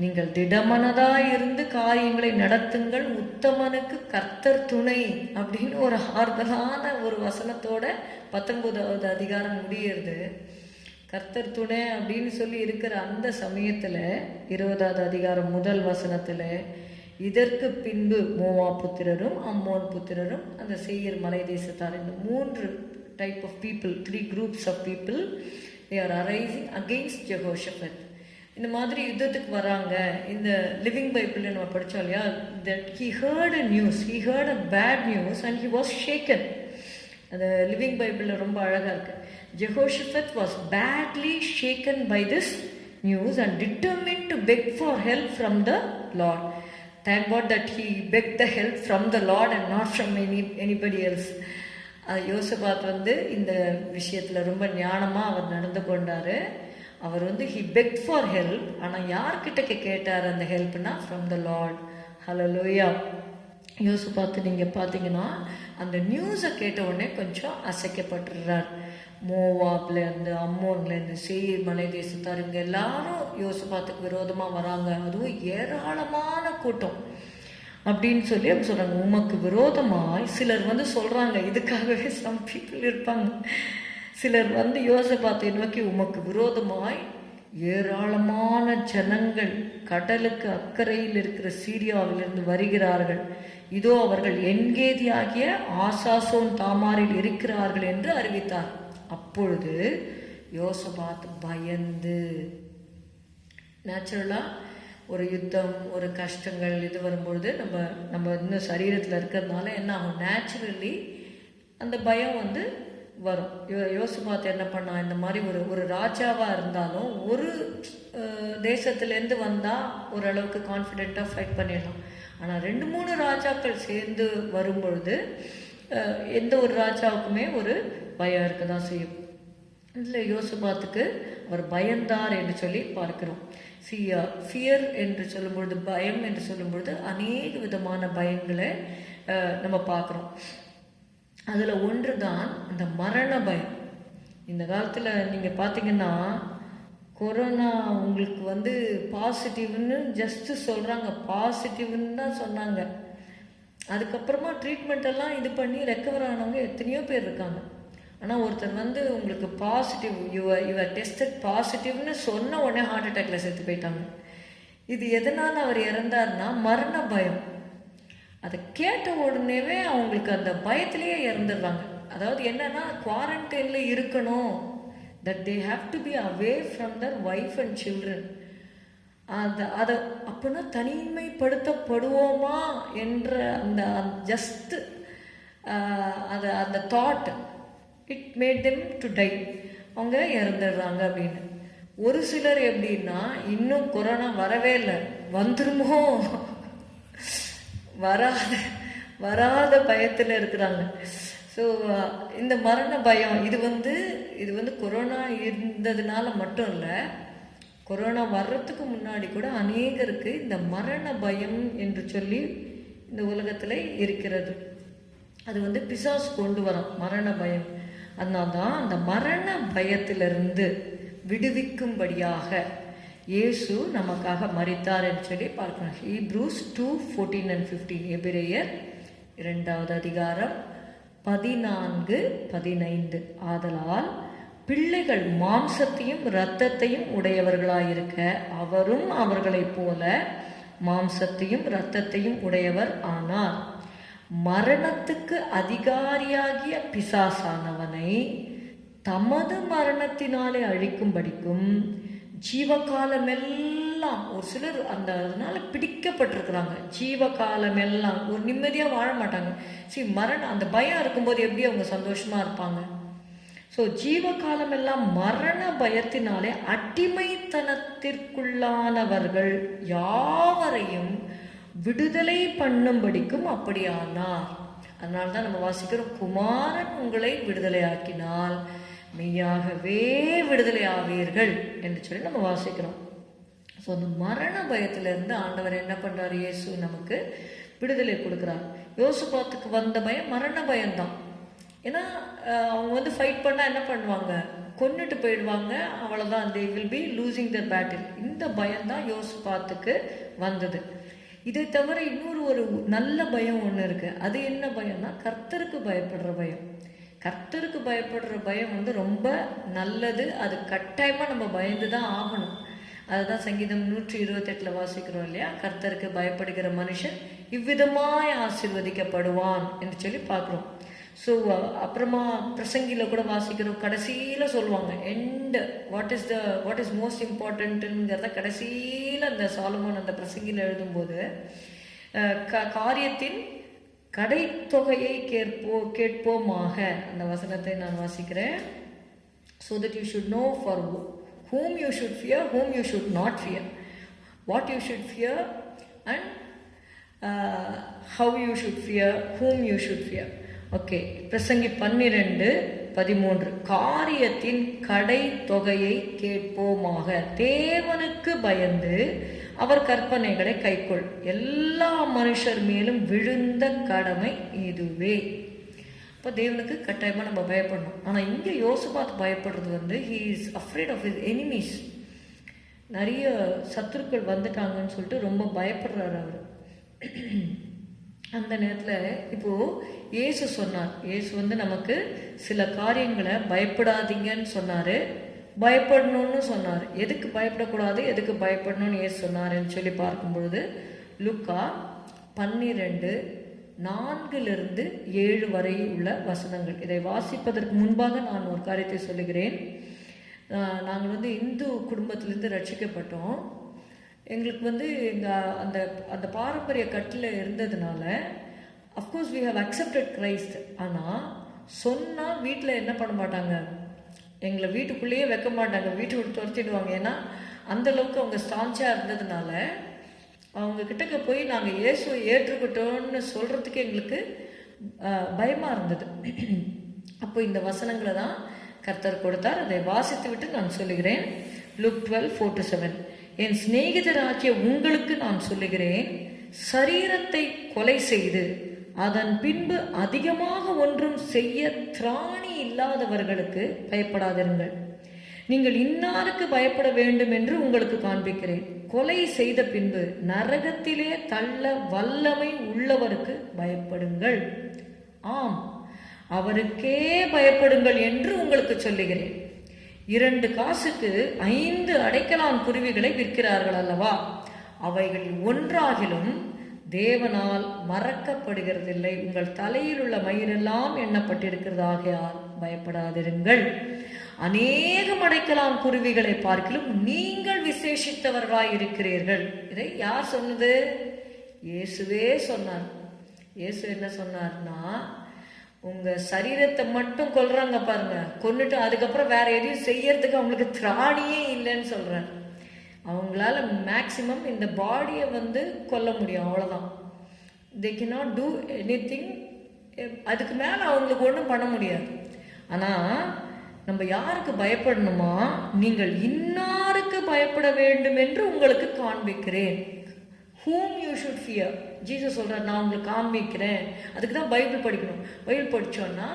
நீங்கள் திடமனதாய் இருந்து காரியங்களை நடத்துங்கள், உத்தமனுக்கு கர்த்தர் துணை அப்படின்னு ஒரு ஆறுதலான ஒரு வசனத்தோட 19வது அதிகாரம் முடியுது. கர்த்தர் துணை அப்படின்னு சொல்லி இருக்கிற அந்த சமயத்தில் 20வது அதிகாரம் முதல் வசனத்தில், இதற்கு பின்பு மோவா புத்திரரும் அம்மோன் புத்திரரும் அந்த சேயீர் மலை தேசத்தார், இந்த 3 type of people, 3 groups of people, they are arising against Jehoshaphat. இந்த மாதிரி யுத்தத்துக்கு வராங்க. இந்த லிவிங் பைபிளில் நம்ம படித்தோம் இல்லையா, that he heard a news, he heard a bad news and he was shaken. அந்த லிவிங் பைபிளில் ரொம்ப அழகாக இருக்கு. Jehoshaphat was badly shaken by this news and determined to beg for help from the Lord. Thank God that he begged the help from the Lord and not from anybody else. யோசபாத் வந்து இந்த விஷயத்தில் ரொம்ப ஞானமாக அவர் நடந்து கொண்டார். அவர் வந்து he begged for help. ஆனால் யார்கிட்ட கேட்டார் அந்த ஹெல்ப்னா, from the Lord. ஹல்லேலூயா. யோசபாத் நீங்கள் பார்த்தீங்கன்னா அந்த நியூஸை கேட்ட உடனே கொஞ்சம் அசைக்கப்பட்டுறார். மோவாப்லேருந்து, அம்மோன்லேருந்து, சேயீர் மலை தேசத்தார், இங்கே எல்லாரும் யோசபாத்துக்கு விரோதமாக வராங்க. அதுவும் ஏராளமான கூட்டம் அப்படின்னு சொல்லி அப்படி சொல்கிறாங்க. உமக்கு விரோதமாய் சிலர் வந்து சொல்கிறாங்க. இதுக்காகவே சம் பீப்புள் இருப்பாங்க. சிலர் வந்து யோசபாத்தை நோக்கி, உமக்கு விரோதமாய் ஏராளமான ஜனங்கள் கடலுக்கு அக்கறையில் இருக்கிற சீரியாவிலிருந்து வருகிறார்கள். இதோ அவர்கள் என்கேதி ஆகிய ஆசாசோன் தாமாரில் இருக்கிறார்கள் என்று அறிவித்தார். அப்பொழுது யோசபாத் பயந்து, நேச்சுரலாக ஒரு யுத்தம், ஒரு கஷ்டங்கள் இது வரும்பொழுது நம்ம இன்னும் சரீரத்தில் இருக்கிறதுனால என்ன ஆகும், நேச்சுரலி அந்த பயம் வந்து வரும். யோசபாத் என்ன பண்ணா, இந்த மாதிரி ஒரு ராஜாவாக இருந்தாலும் ஒரு தேசத்துலேருந்து வந்தால் ஓரளவுக்கு கான்ஃபிடெண்ட்டாக ஃபைட் பண்ணிடலாம். ஆனால் 2-3 ராஜாக்கள் சேர்ந்து வரும்பொழுது எந்த ஒரு ராஜாவுக்குமே ஒரு பயம் இருக்க தான் செய்யும். இதில் யோசபாத்துக்கு அவர் பயந்தார் என்று சொல்லி பார்க்கிறோம். ஃபியர் என்று சொல்லும்பொழுது, பயம் என்று சொல்லும்பொழுது அநேக விதமான பயங்களை நம்ம பார்க்குறோம். அதில் ஒன்று தான் இந்த மரண பயம். இந்த காலத்தில் நீங்கள் பார்த்தீங்கன்னா கொரோனா உங்களுக்கு வந்து பாசிட்டிவ்னு ஜஸ்ட்டு சொல்கிறாங்க, பாசிட்டிவ்னு தான் சொன்னாங்க. அதுக்கப்புறமா ட்ரீட்மெண்ட் எல்லாம் இது பண்ணி ரெக்கவர் ஆனவங்க எத்தனையோ பேர் இருக்காங்க. ஆனால் ஒருத்தர் வந்து உங்களுக்கு பாசிட்டிவ், யுவர் டெஸ்டட் பாசிட்டிவ்னு சொன்ன உடனே ஹார்ட் அட்டாக்ல செத்து போயிட்டாங்க. இது எதனால் அவர் இறந்தார்னா மரண பயம். அதை கேட்ட உடனேவே அவங்களுக்கு அந்த பயத்திலேயே இறந்துடுறாங்க. அதாவது என்னன்னா, குவாரண்டைனில் இருக்கணும், that they have to be away from their wife and children. அதை அப்படின்னா தனிமைப்படுத்தப்படுவோமா என்ற அந்த ஜஸ்ட் அந்த thought, it made them to tie. அவங்க இறந்துடுறாங்க அப்படின்னு. ஒரு சிலர் எப்படின்னா, இன்னும் கொரோனா வரவே இல்லை, வந்துருமோ வராத பயத்தில் இருக்கிறாங்க. ஸோ இந்த மரண பயம் இது வந்து கொரோனா இருந்ததுனால மட்டும் இல்லை, கொரோனா வர்றதுக்கு முன்னாடி கூட அநேகருக்கு இந்த மரண பயம் என்று சொல்லி இந்த உலகத்தில் இருக்கிறது. அது வந்து பிசாசு கொண்டு வரும் மரண பயம். அதனால தான் அந்த மரண பயத்திலிருந்து விடுவிக்கும்படியாக இயேசு நமக்காக மரித்தார் என்று சொல்லி பார்க்கணும். ஹீப்ரூஸ் 2:14 and 15, எபிரேயர் 2வது அதிகாரம் 14-15. ஆதலால் பிள்ளைகள் மாம்சத்தையும் இரத்தத்தையும் உடையவர்களாயிருக்க அவரும் அவர்களைப் போல மாம்சத்தையும் இரத்தத்தையும் உடையவர் ஆனார். மரணத்துக்கு அதிகாரியாகிய பிசாசானவனை தமது மரணத்தினாலே அழிக்கும்படிக்கும் ஜீவகாலமெல்லாம், ஒரு சிலர் அதனால பிடிக்கப்பட்டிருக்கிறாங்க. ஜீவகாலமெல்லாம் ஒரு நிம்மதியாக வாழ மாட்டாங்க. மரணம் அந்த பயம் இருக்கும்போது எப்படி அவங்க சந்தோஷமா இருப்பாங்க? ஸோ ஜீவகாலமெல்லாம் மரண பயத்தினாலே அடிமைத்தனத்திற்குள்ளானவர்கள் யாவரையும் விடுதலை பண்ணும்படிக்கும் அப்படியானார். அதனால தான் நம்ம வாசிக்கிறோம், குமாரன் உங்களை விடுதலை ஆக்கினால் மெய்யாகவே விடுதலை ஆவீர்கள் என்று சொல்லி நம்ம வாசிக்கிறோம். ஸோ அந்த மரண பயத்திலிருந்து ஆண்டவர் என்ன பண்ணுறார்? இயேசு நமக்கு விடுதலை கொடுக்குறார். யோசபாத்துக்கு வந்த பயம் மரண பயம்தான். ஏன்னா அவங்க வந்து ஃபைட் பண்ணால் என்ன பண்ணுவாங்க? கொன்னுட்டு போயிடுவாங்க, அவ்வளோதான். they will be losing their battle. இந்த பயம்தான் யோசபாத்துக்கு வந்தது. இதை தவிர இன்னொரு ஒரு நல்ல பயம் ஒன்று இருக்கு. அது என்ன பயம்னா கர்த்தருக்கு பயப்படுற பயம். கர்த்தருக்கு பயப்படுற பயம் வந்து ரொம்ப நல்லது. அது கட்டாயமாக நம்ம பயந்து தான் ஆகணும். அதுதான் சங்கீதம் 128 வாசிக்கிறோம் இல்லையா? கர்த்தருக்கு பயப்படுகிற மனுஷன் இவ்விதமாய் ஆசீர்வதிக்கப்படுவான் என்று சொல்லி பார்க்குறோம். ஸோ அப்புறமா பிரசங்கியில் கூட வாசிக்கிறோம், கடைசியில் சொல்லுவாங்க எண்ட் வாட் இஸ் மோஸ்ட் இம்பார்ட்டன்ட்டுங்கிறத கடைசியில் அந்த சாலமோன் அந்த பிரசங்கியில் எழுதும்போது காரியத்தின் கடைத்தொகையை கேட்போமாக அந்த வசனத்தை நான் வாசிக்கிறேன். So that you should know for whom you should fear, whom you should not fear, what you should fear and how you should fear, whom you should fear. Okay, பிரசங்கி 12:13, காரியத்தின் கடை தொகையை கேட்போமாக, தேவனுக்கு பயந்து அவர் கற்பனைகளை கைக்கொள், எல்லா மனுஷர் மேலும் விழுந்த கடமை இதுவே. இப்போ தேவனுக்கு கட்டாயமாக நம்ம பயப்படணும். ஆனால் இங்கே யோசபாத் பயப்படுறது வந்து he is afraid of his enemies. நிறைய சத்துருக்கள் வந்துட்டாங்கன்னு சொல்லிட்டு ரொம்ப பயப்படுறாரு அவர். அந்த நேரத்தில் இப்போது இயேசு சொன்னார், இயேசு வந்து நமக்கு சில காரியங்களை பயப்படாதீங்கன்னு சொன்னார், பயப்படணும்னு சொன்னார். எதுக்கு பயப்படக்கூடாது, எதுக்கு பயப்படணும்னு இயேசு சொன்னாருன்னு சொல்லி பார்க்கும்பொழுது லூக்கா 12:4-7 வரை உள்ள வசனங்கள். இதை வாசிப்பதற்கு முன்பாக நான் ஒரு காரியத்தை சொல்லுகிறேன். நாங்கள் வந்து இந்து குடும்பத்திலேருந்து ரட்சிக்கப்பட்டோம். எங்களுக்கு வந்து எங்கள் அந்த அந்த பாரம்பரிய கட்டில் இருந்ததுனால of course we have accepted Christ. ஆனால் சொன்னால் வீட்டில் என்ன பண்ண மாட்டாங்க, எங்களை வீட்டுக்குள்ளேயே வைக்க மாட்டாங்க, வீட்டை விட்டு துரத்திடுவாங்க. ஏன்னா அந்தளவுக்கு அவங்க ஸ்டான்ச்சாக இருந்ததுனால அவங்க கிட்டக்க போய் நாங்கள் இயேசுவை ஏற்றுக்கிட்டோன்னு சொல்கிறதுக்கு எங்களுக்கு பயமாக இருந்தது. அப்போ இந்த வசனங்களை தான் கர்த்தர் கொடுத்தார். அதை வாசித்து விட்டு நான் சொல்லுகிறேன். லூக் 12:4-7, என் சிநேகிதராகிய உங்களுக்கு நான் சொல்லுகிறேன், சரீரத்தை கொலை செய்து அதன் பின்பு அதிகமாக ஒன்றும் செய்ய திராணி இல்லாதவர்களுக்கு பயப்படாதிருங்கள். நீங்கள் இன்னாருக்கு பயப்பட வேண்டும் என்று உங்களுக்கு காண்பிக்கிறேன். கொலை செய்த பின்பு நரகத்திலே தள்ள வல்லமை உள்ளவருக்கு பயப்படுங்கள். ஆம், அவருக்கே பயப்படுங்கள் என்று உங்களுக்கு சொல்லுகிறேன். 2 காசுக்கு 5 அடைக்கலான் குருவிகளை விற்கிறார்கள் அல்லவா? அவைகளில் ஒன்றாகிலும் தேவனால் மறக்கப்படுகிறதில்லை. உங்கள் தலையில் உள்ள மயிரெல்லாம் எண்ணப்பட்டிருக்கிறதாகையால் பயப்படாதிருங்கள். அநேகம் அடைக்கலான் குருவிகளை பார்க்கிலும் நீங்கள் விசேஷித்தவர்களாய் இருக்கிறீர்கள். இதை யார் சொன்னது? இயேசுவே சொன்னார். இயேசு என்ன சொன்னார்னா, உங்க சரீரத்தை மட்டும் கொல்றாங்க பாருங்க, கொன்னுட்டு அதுக்கப்புறம் வேற எதையும் செய்யறதுக்கு அவங்களுக்கு திராணியே இல்லைன்னு சொல்றேன். அவங்களால மேக்சிமம் இந்த பாடியை வந்து கொல்ல முடியும், அவ்வளோதான். they cannot do anything அதுக்கு மேலே அவங்களுக்கு ஒன்றும் பண்ண முடியாது. ஆனால் நம்ம யாருக்கு பயப்படணுமா, நீங்கள் இன்னாருக்கு பயப்பட வேண்டும் என்று உங்களுக்கு காண்பிக்கிறேன். whom you should fear. Jesus சொல்கிறார், நான் உங்களுக்கு காண்பிக்கிறேன். அதுக்கு தான் பைபிள் படிக்கணும். பைபிள் படித்தோன்னா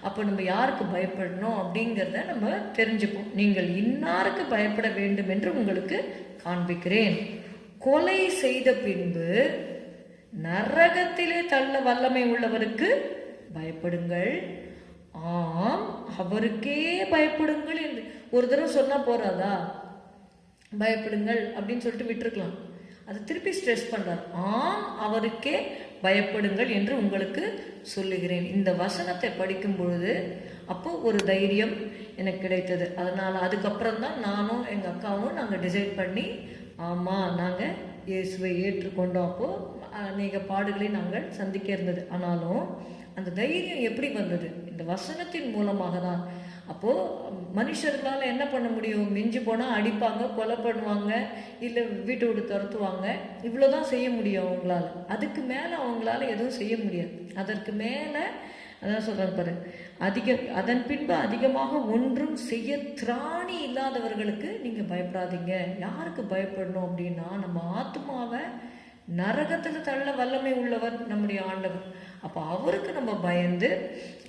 அப்போ நம்ம யாருக்கு பயப்படணும் அப்படிங்கிறத நம்ம தெரிஞ்சுப்போம். நீங்கள் இன்னாருக்கு பயப்பட வேண்டும் என்று உங்களுக்கு காண்பிக்கிறேன். கொலை செய்த பின்பு நரகத்திலே தள்ள வல்லமை உள்ளவருக்கு பயப்படுங்கள். ஆம், அவருக்கே பயப்படுங்கள் என்று ஒரு தடவை சொன்னால் போறாதா? பயப்படுங்கள் அப்படின்னு சொல்லிட்டு விட்டுருக்கலாம். அதை திருப்பி ஸ்ட்ரெஸ் பண்ணுறார். ஆம், அவருக்கே பயப்படுங்கள் என்று உங்களுக்கு சொல்லுகிறேன். இந்த வசனத்தை படிக்கும் பொழுது அப்போ ஒரு தைரியம் எனக்கு கிடைத்தது. அதனால் அதுக்கப்புறம் தான் நானும் எங்கள் அக்காவும் நாங்கள் டிசைட் பண்ணி, ஆமாம், நாங்கள் இயேசுவை ஏற்றுக்கொண்டோம். அப்போது அநேக பாடுகளை நாங்கள் சந்திக்க இருந்தது. ஆனாலும் அந்த தைரியம் எப்படி வந்தது? இந்த வசனத்தின் மூலமாக தான். அப்போது மனுஷர்களால் என்ன பண்ண முடியும்? மிஞ்சி போனால் அடிப்பாங்க, கொலை பண்ணுவாங்க, இல்லை வீட்டை விட்டு துரத்துவாங்க. இவ்வளோதான் செய்ய முடியும் அவங்களால. அதுக்கு மேலே அவங்களால எதுவும் செய்ய முடியாது. அதற்கு மேலே அதான் சொல்கிறாங்க பாரு, அதன் பின்பு அதிகமாக ஒன்றும் செய்ய திராணி இல்லாதவர்களுக்கு நீங்கள் பயப்படாதீங்க. யாருக்கு பயப்படணும் அப்படின்னா, நம்ம ஆத்மாவை நரகத்தில் தள்ள வல்லமை உள்ளவர் நம்முடைய ஆண்டவர். அப்போ அவருக்கு நம்ம பயந்து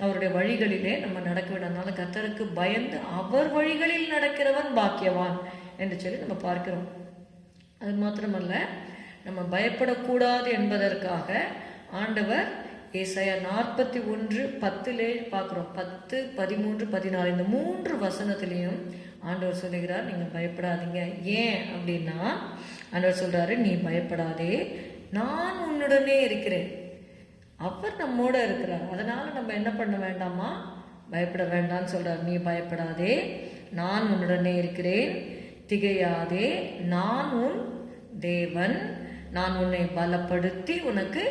அவருடைய வழிகளிலே நம்ம நடக்க விடனால கர்த்தருக்கு பயந்து அவர் வழிகளில் நடக்கிறவன் பாக்கியவான் என்று சொல்லி நம்ம பார்க்கிறோம். அது மாத்திரமல்ல, நம்ம பயப்படக்கூடாது என்பதற்காக ஆண்டவர் ஏசாயா 41:10 பார்க்குறோம். 10, 13, 14 இந்த 3 வசனத்திலையும் ஆண்டவர் சொல்லுகிறார், நீங்கள் பயப்படாதீங்க. ஏன் அப்படின்னா, ஆண்டவர் சொல்கிறாரு, நீ பயப்படாதே, நான் உன்னுடனே இருக்கிறேன். அவர் நம்மோட இருக்கிறார். அதனால் நம்ம என்ன பண்ண வேண்டாமா? பயப்பட வேண்டாம்னு சொல்கிறார். நீ பயப்படாதே, நான் உன்னுடனே இருக்கிறேன், திகையாதே, நான் உன் தேவன், நான் உன்னை பலப்படுத்தி உனக்கு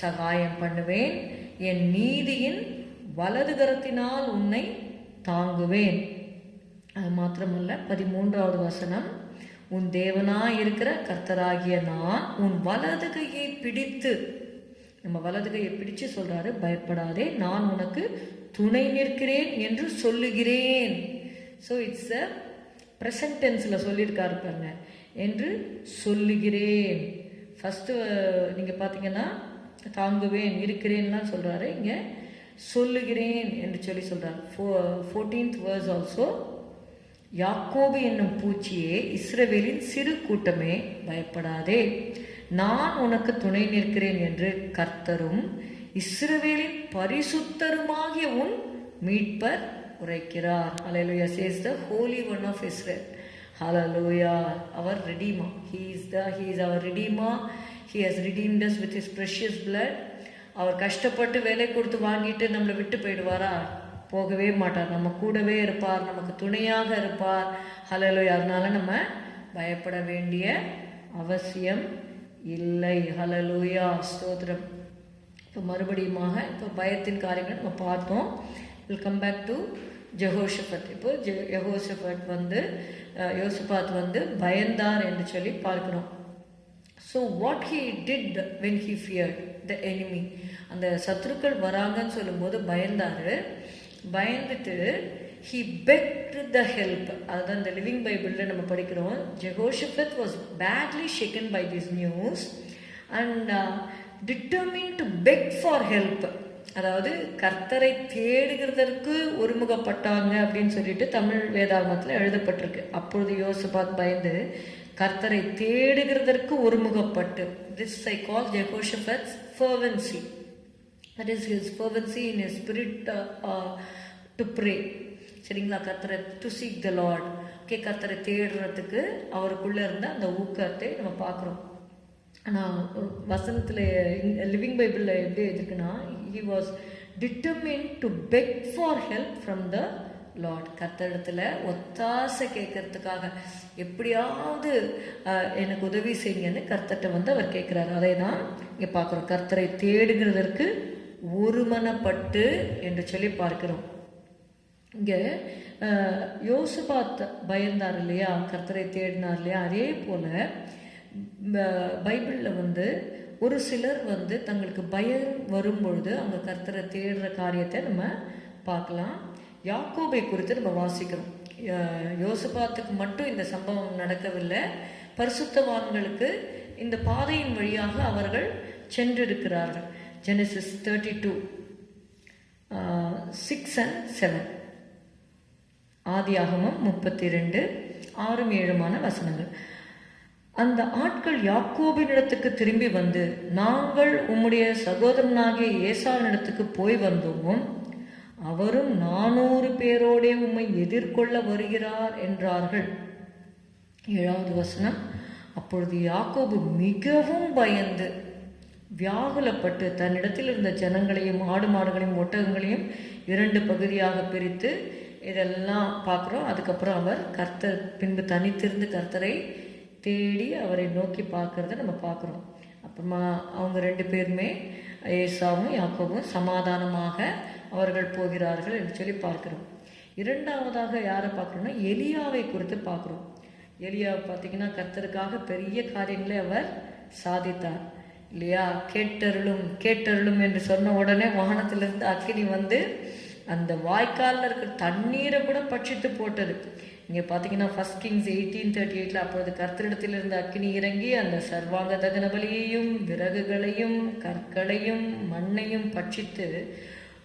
சகாயம் பண்ணுவேன், என் நீதியின் வலது கரத்தினால் உன்னை தாங்குவேன். அது மாத்திரமல்ல, 13வது வசனம், உன் தேவனாய் இருக்கிற கர்த்தராகிய நான் உன் வலது கையை பிடித்து, நம்ம வலது கையை பிடிச்சு சொல்றாரு, பயப்படாதே, நான் உனக்கு துணை நிற்கிறேன் என்று சொல்லுகிறேன். ஸோ இட்ஸ் அ ப்ரெசன்ட் டென்ஸில் சொல்லியிருக்காரு பாருங்க, என்று சொல்லுகிறேன். ஃபஸ்ட்டு நீங்கள் பார்த்தீங்கன்னா தாங்குவேன், இருக்கிறேன்லாம் சொல்கிறாரு. இங்கே சொல்லுகிறேன் என்று சொல்லி சொல்கிறார். 14th verse ஆல்சோ, யாக்கோபு என்னும் பூச்சியே, இஸ்ரவேலின் சிறு கூட்டமே, பயப்படாதே, நான் உனக்கு துணை நிற்கிறேன் என்று கர்த்தரும் இஸ்ரவேலின் பரிசுத்தருமாகிய உன் மீட்பர் உரைக்கிறார். ஹல்லேலூயா. says the Holy One of Israel. Hallelujah. Our Redeemer. He is our Redeemer. He has redeemed us with His precious blood. அவர் கஷ்டப்பட்டு வேலை கொடுத்து வாங்கிட்டு நம்மளை விட்டு போயிடுவாரா? போகவே மாட்டார். நம்ம கூடவே இருப்பார், நமக்கு துணையாக இருப்பார். ஹல்லேலூயா. அதனால நம்ம பயப்பட வேண்டிய அவசியம் இல்லை. ஹல்லேலூயா, ஸ்தோத்திரம். இப்போ மறுபடியுமாக இப்போ பயத்தின் காரியங்கள் நம்ம பார்த்தோம். Will come back to Jehoshaphat. இப்போ யெகோஷாபாத் வந்து பயந்தார் என்று சொல்லி பார்க்கிறோம். So what he did when he feared the enemy, அந்த சத்துருக்கள் வராங்கன்னு சொல்லும்போது பயந்தார். பயந்துட்டு ஹீ பெக்ட் த ஹெல்ப். அதுதான் இந்த லிவிங் பைபிளில் நம்ம படிக்கிறோம். Jehoshaphat was badly shaken by this news and determined to beg for help. அதாவது கர்த்தரை தேடுகிறதற்கு ஒருமுகப்பட்டாங்க அப்படின்னு சொல்லிட்டு தமிழ் வேதாகமத்தில் எழுதப்பட்டிருக்கு. அப்பொழுது யோசபாத் பயந்து கர்த்தரை தேடுகிறதற்கு ஒருமுகப்பட்டு, this I call Jehoshaphat's fervency. That is his fervency in his spirit to pray. சரிங்களா? கர்த்தரை to seek the Lord. Okay, கர்த்தரை தேடுறதுக்கு அவருக்குள்ளே இருந்த அந்த ஊக்கத்தை நம்ம பார்க்குறோம். ஆனால் வசனத்தில் லிவிங் பைபிளில் எப்படி இருக்குன்னா, he was determined to beg for help from the Lord. கர்த்தரிடத்தில் ஒத்தாசை கேட்கறதுக்காக, எப்படியாவது எனக்கு உதவி செய்யுங்கன்னு கர்த்தர்கிட்ட வந்து அவர் கேட்குறாரு. அதை தான் இங்கே பார்க்குறோம். கர்த்தரை தேடுகிறதற்கு ஒருமனப்பட்டு என்று சொல்லி பார்க்கிறோம். இங்கே யோசபாத் பயந்தார் இல்லையா, கர்த்தரை தேடினார் இல்லையா, அதே போல் பைபிளில் வந்து ஒரு சிலர் தங்களுக்கு பயம் வரும்பொழுது அவங்க கர்த்தரை தேடுற காரியத்தை நம்ம பார்க்கலாம். யாக்கோபை குறித்து நம்ம வாசிக்கிறோம். யோசபாத்துக்கு மட்டும் இந்த சம்பவம் நடக்கவில்லை, பரிசுத்தவான்களுக்கு இந்த பாதையின் வழியாக அவர்கள் சென்றிருக்கிறார்கள். ஜெனசிஸ் 32 6 and 7, ஆதியாகமம் 32 6-7 வசனங்கள். அந்த ஆட்கள் யாக்கோபினிடத்துக்கு திரும்பி வந்து, நாங்கள் உம்முடைய சகோதரனாகிய ஏசாவினிடத்துக்கு போய் வந்தோம், அவரும் 400 பேரோடே உம்மை எதிர்கொள்ள வருகிறார் என்றார்கள். 7வது வசனம். அப்பொழுது யாக்கோபு மிகவும் பயந்து வியாகுலப்பட்டு தன்னிடத்தில் இருந்த ஜனங்களையும் ஆடு மாடுகளையும் ஒட்டகங்களையும் 2 பகுதியாக பிரித்து, இதெல்லாம் பார்க்குறோம். அதுக்கப்புறம் அவர் கர்த்தர் பின்பு தனித்திருந்து கர்த்தரை தேடி அவரை நோக்கி பார்க்கறத நம்ம பார்க்குறோம். அப்புறமா அவங்க 2 பேருமே, ஏசாவும் யாக்கோபும், சமாதானமாக அவர்கள் போகிறார்கள் என்று சொல்லி பார்க்கிறோம். 2வதாக யாரை பார்க்குறோம்னா எலியாவை குறித்து பார்க்குறோம். எலியாவை பார்த்தீங்கன்னா கர்த்தருக்காக பெரிய காரியங்களை அவர் சாதித்தார் இல்லையா? கேட்டருளும் கேட்டருளும் என்று சொன்ன உடனே வானத்திலிருந்து அக்கினி அந்த வாய்க்காலில் இருக்கிற தண்ணீரை கூட பட்சித்து போட்டது. இங்கே பார்த்தீங்கன்னா 1 Kings 18:38 அப்பொழுது கர்த்தரிடத்தில் இருந்த அக்கினி இறங்கி அந்த சர்வாங்க தகன பலியையும் விறகுகளையும் கற்களையும் மண்ணையும் பட்சித்து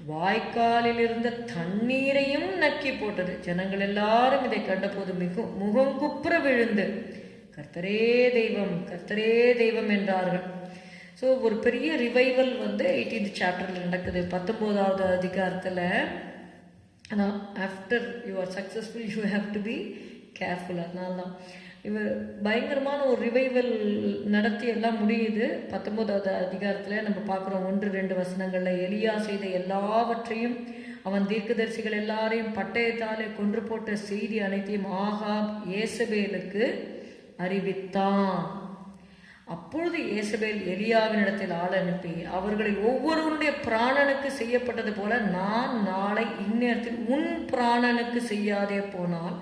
வாய்க்காலில் இருந்த தண்ணீரையும் நக்கி போட்டது. ஜனங்கள் எல்லாரும் இதை கண்டபோது முகம் குப்புற விழுந்து கர்த்தரே தெய்வம் கர்த்தரே தெய்வம் என்றார்கள். ஸோ ஒரு பெரிய ரிவைவல் 18th சாப்டரில் நடக்குது. 19வது அதிகாரத்தில். ஆனால் after you are successful you have to be careful. அதனால தான் இவர் பயங்கரமான ஒரு ரிவைவல் நடத்தி எல்லாம் முடியுது. 19வது அதிகாரத்தில் நம்ம பார்க்குறோம் 1-2 வசனங்களில் எலியா செய்த எல்லாவற்றையும், அவன் தீர்க்கதரிசிகள் எல்லாரையும் பட்டயத்தாலே கொன்று போட்ட செய்தி அனைத்தையும் ஆகாப் ஏசபேலுக்கு அறிவித்தான். அப்பொழுது ஏசபேல் எலியாவினிடத்தில் ஆள் அனுப்பி, அவர்களில் ஒவ்வொருவருடைய பிராணனுக்கு செய்யப்பட்டது போல நான் நாளை இந்நேரத்தில் உன் பிராணனுக்கு செய்யாதே போனால்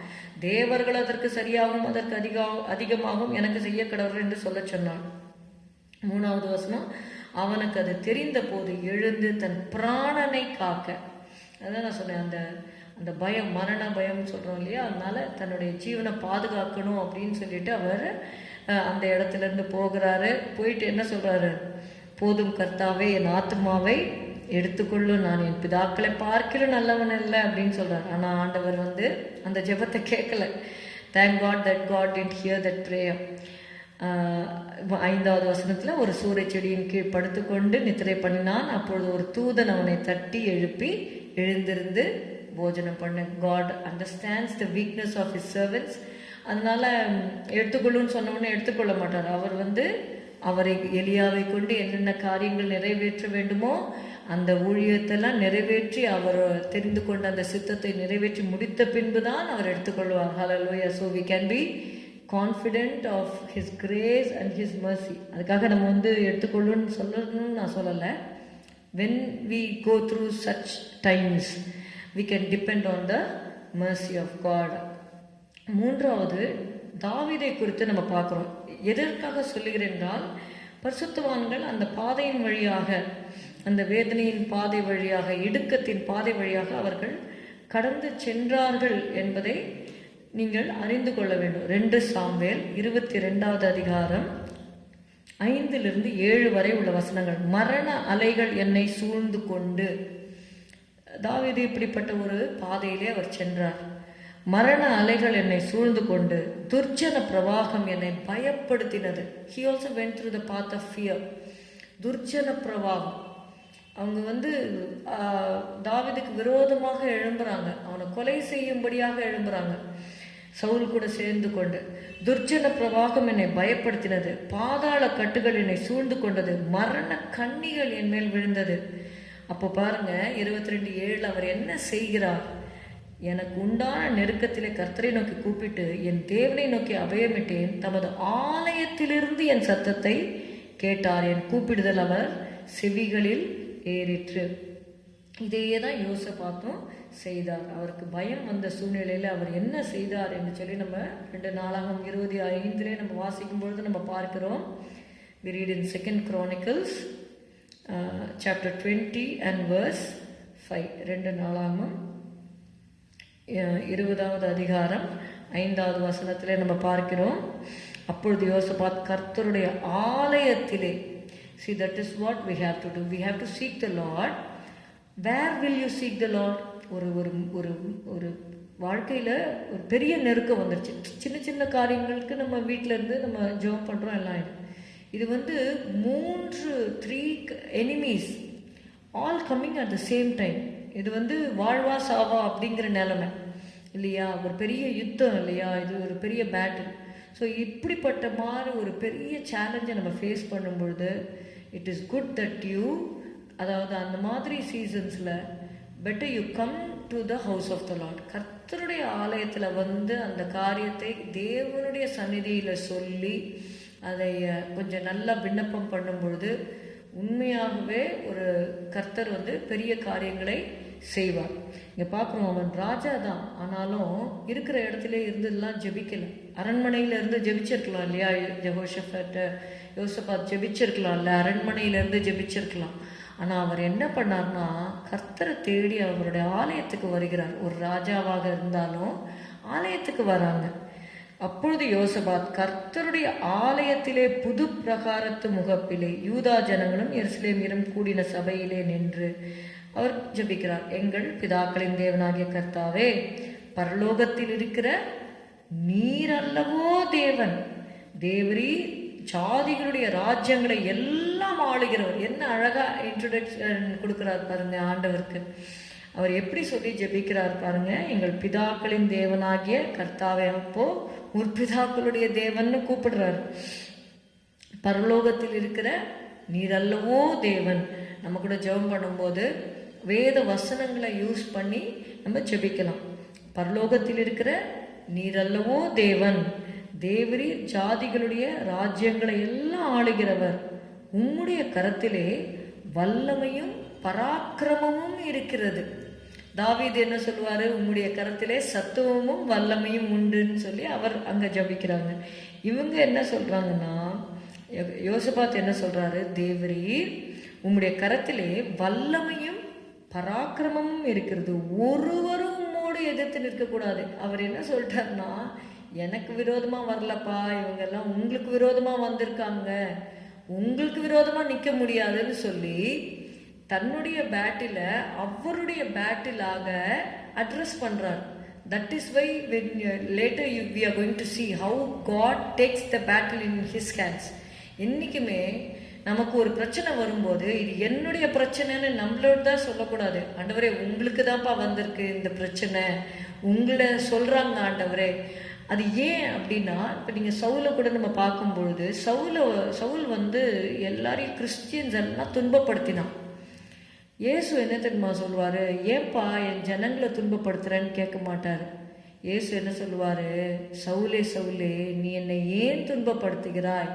தேவர்கள் அதற்கு சரியாகவும் அதற்கு அதிகமாகவும் எனக்கு செய்ய கடவுள் என்று சொல்ல சொன்னான். 3வது வசனம். அவனுக்கு அது தெரிந்த போது எழுந்து தன் பிராணனை காக்க, அதான் நான் சொன்னேன், அந்த பயம், மரண பயம் சொல்றோம் இல்லையா, அதனால தன்னுடைய ஜீவனை பாதுகாக்கணும் அப்படின்னு சொல்லிட்டு அவர் அந்த இடத்துல இருந்து போகிறாரு. போயிட்டு என்ன சொல்றாரு? போதும் கர்த்தாவே, என் ஆத்மாவை எடுத்துக்கொள்ளும், நான் என் பிதாக்களை பார்க்கல நல்லவன் இல்லை அப்படின்னு சொல்றாரு. ஆனால் ஆண்டவர் அந்த ஜெபத்தை கேட்கல. Thank God that God did hear that prayer. 5வது வசனத்தில், ஒரு சூறை செடியின் கீழ் படுத்துக்கொண்டு நித்திரை பண்ணினான். அப்பொழுது ஒரு தூதன் அவனை தட்டி எழுப்பி எழுந்திருந்து போஜனம் பண்ண. God understands the weakness of his servants. அதனால எடுத்துக்கொள்ளுன்னு சொன்ன உடனே எடுத்துக்கொள்ள மாட்டார். அவர் அவரை எலியாவை கொண்டு என்னென்ன காரியங்கள் நிறைவேற்ற வேண்டுமோ அந்த ஊழியத்தெல்லாம் நிறைவேற்றி, அவர் தெரிந்து கொண்ட அந்த சித்தத்தை நிறைவேற்றி முடித்த பின்புதான் அவர் எடுத்துக்கொள்வார். ஹல்லேலூயா. So we can be confident of his grace and his mercy. அதுக்காக நம்ம எடுத்துக்கொள்ளுன்னு சொல்லணும்னு நான் சொல்லலை. When we go through such times we can depend on the mercy of God. 3வது தாவீதை குறித்து நம்ம பார்க்குறோம். எதற்காக சொல்லுகிறேன் என்றால், பரிசுத்தவான்கள் அந்த பாதையின் வழியாக, அந்த வேதனையின் பாதை வழியாக, இடுக்கத்தின் பாதை வழியாக அவர்கள் கடந்து சென்றார்கள் என்பதை நீங்கள் அறிந்து கொள்ள வேண்டும். 2 சாமுவேல் 22வது அதிகாரம் 5-7 வரை உள்ள வசனங்கள். மரண அலைகள் என்னை சூழ்ந்து கொண்டு, தாவீது இப்படிப்பட்ட ஒரு பாதையிலே அவர் சென்றார். மரண அலைகள் என்னை சூழ்ந்து கொண்டு, துர்ச்சன பிரவாகம் என்னை பயப்படுத்தினது. He also went through the path of fear. துர்ச்சன பிரவாகம். அவங்க தாவீதுக்கு விரோதமாக எழும்புறாங்க, அவனை கொலை செய்யும்படியாக எழும்புறாங்க, சவுல் கூட சேர்ந்து கொண்டு. துர்ச்சன பிரவாகம் என்னை பயப்படுத்தினது, பாதாள கட்டுகள் என்னை சூழ்ந்து கொண்டது, மரண கண்ணிகள் என் மேல் விழுந்தது. அப்போ பாருங்க 22:7 அவர் என்ன செய்கிறார்? எனக்கு உண்டான நெருக்கத்திலே கர்த்தரை நோக்கி கூப்பிட்டு என் தேவனை நோக்கி அபயமிட்டேன். தமது ஆலயத்திலிருந்து என் சத்தத்தை கேட்டார், என் கூப்பிடுதல் அவர் செவிகளில் ஏறிற்று. இதையே தான் யோசபாத்தும் செய்தார். அவருக்கு பயம் வந்த சூழ்நிலையில் அவர் என்ன செய்தார் என்று சொல்லி நம்ம 2 நாளாகம் 25 நம்ம வாசிக்கும் பொழுது நம்ம பார்க்கிறோம். We read in 2 Chronicles chapter 20 and verse 5. 2 நாளாகமம் 20வது அதிகாரம் 5வது வசனத்திலே நம்ம பார்க்கிறோம். அப்பொழுது யோசபாத் கர்த்தருடைய ஆலயத்திலே, see that is what we have to do. We have to seek the Lord. Where will you seek the Lord? ஒரு ஒரு ஒரு ஒரு வாழ்க்கையில் ஒரு பெரிய நெருக்கம் வந்துருச்சு. சின்ன சின்ன காரியங்களுக்கு நம்ம வீட்டில் இருந்து நம்ம ஜெபம் பண்ணுறோம் எல்லாம். இது வந்து 3 enemies all coming at the same time. இது வந்து வாழ்வா சாவா அப்படிங்கிற நிலைமை இல்லையா, ஒரு பெரிய யுத்தம் இல்லையா, இது ஒரு பெரிய பேட்டில். ஸோ இப்படிப்பட்ட மாதிரி ஒரு பெரிய சேலஞ்சை நம்ம ஃபேஸ் பண்ணும்பொழுது it is good that you, அதாவது அந்த மாதிரி சீசன்ஸில் better you come to the house of the Lord. கர்த்தருடைய ஆலயத்தில் வந்து அந்த காரியத்தை தேவனுடைய சந்நிதியில் சொல்லி அதை கொஞ்சம் நல்லா விண்ணப்பம் பண்ணும் பொழுது உண்மையாகவே ஒரு கர்த்தர் வந்து பெரிய காரியங்களை செய்வார். இங்கே பார்க்குறோம், அவன் ராஜா தான், ஆனாலும் இருக்கிற இடத்துல இருந்ததுலாம் ஜெபிக்கலை. அரண்மனையிலேருந்து ஜெபிச்சிருக்கலாம் இல்லையா, யோசபாத் ஜெபிச்சிருக்கலாம்ல, அரண்மனையிலேருந்து ஜெபிச்சிருக்கலாம். ஆனால் அவர் என்ன பண்ணார்னா கர்த்தரை தேடி அவருடைய ஆலயத்துக்கு வருகிறார். ஒரு ராஜாவாக இருந்தாலும் ஆலயத்துக்கு வராங்க. அப்பொழுது யோசபாத் கர்த்தருடைய ஆலயத்திலே புது பிரகாரத்து முகப்பிலே யூதா ஜனங்களும் எருசலேமிலும் கூடின சபையிலே நின்று அவர் ஜெபிக்கிறார். எங்கள் பிதாக்களின் தேவனாகிய கர்த்தாவே, பரலோகத்தில் இருக்கிற நீர் அல்லவோ தேவன், தேவரீ ஜாதிகளுடைய ராஜ்யங்களை எல்லாம் ஆளுகிறவர். என்ன அழகா இன்ட்ரோடக்ஷன் கொடுக்கிறார் பாருங்க ஆண்டவருக்கு. அவர் எப்படி சொல்லி ஜெபிக்கிறார் பாருங்க, எங்கள் பிதாக்களின் தேவனாகிய கர்த்தாவே. அப்போ முற்பிதாக்களுடைய தேவன்னு கூப்பிடுறாரு. பரலோகத்தில் இருக்கிற நீரல்லவோ தேவன். நம்ம கூட ஜெபம் பண்ணும்போது வேத வசனங்களை யூஸ் பண்ணி நம்ம ஜெபிக்கலாம். பரலோகத்தில் இருக்கிற நீரல்லவோ தேவன், தேவரீர் ஜாதிகளுடைய ராஜ்யங்களை எல்லாம் ஆளுகிறவர், உம்முடைய கரத்திலே வல்லமையும் பராக்கிரமமும் இருக்கிறது. தாவீது என்ன சொல்லுவாரு, உம்முடைய கரத்திலே சத்துவமும் வல்லமையும் உண்டுன்னு சொல்லி அவர் அங்க ஜபிக்கிறாங்க. இவங்க என்ன சொல்றாங்கன்னா, யோசபாத் என்ன சொல்றாரு, தேவரீர் உம்முடைய கரத்திலே வல்லமையும் பராக்கிரமமும் இருக்கிறது, ஒருவரும் உம்மோடு எதிர்த்து நிற்கக்கூடாது. அவர் என்ன சொல்லிட்டாருன்னா, எனக்கு விரோதமா வரலப்பா, இவங்க எல்லாம் உங்களுக்கு விரோதமா வந்திருக்காங்க, உங்களுக்கு விரோதமா நிக்க முடியாதுன்னு சொல்லி தன்னுடைய பேட்டில அவருடைய பேட்டிலாக அட்ரஸ் பண்றார். That is why when later we are going to see how God takes the battle in his hands. என்னைக்குமே நமக்கு ஒரு பிரச்சனை வரும்போது இது என்னுடைய பிரச்சனைன்னு நம்மளோட தான் சொல்லக்கூடாது. ஆண்டவரே உங்களுக்கு தான்ப்பா வந்திருக்கு இந்த பிரச்சனை, உங்களை சொல்றாங்க ஆண்டவரே. அது ஏன் அப்படின்னா, இப்போ நீங்கள் சவுலை கூட நம்ம பார்க்கும்பொழுது சவுல் வந்து எல்லாரையும் கிறிஸ்டியன்ஸ் எல்லாம் துன்பப்படுத்தினான். இயேசு என்ன தெரியுமா சொல்லுவார், ஏன்பா என் ஜனங்களை துன்பப்படுத்துறேன்னு கேட்க மாட்டார். இயேசு என்ன சொல்லுவார், சவுலே சவுலே நீ என்னை ஏன் துன்பப்படுத்துகிறாய்.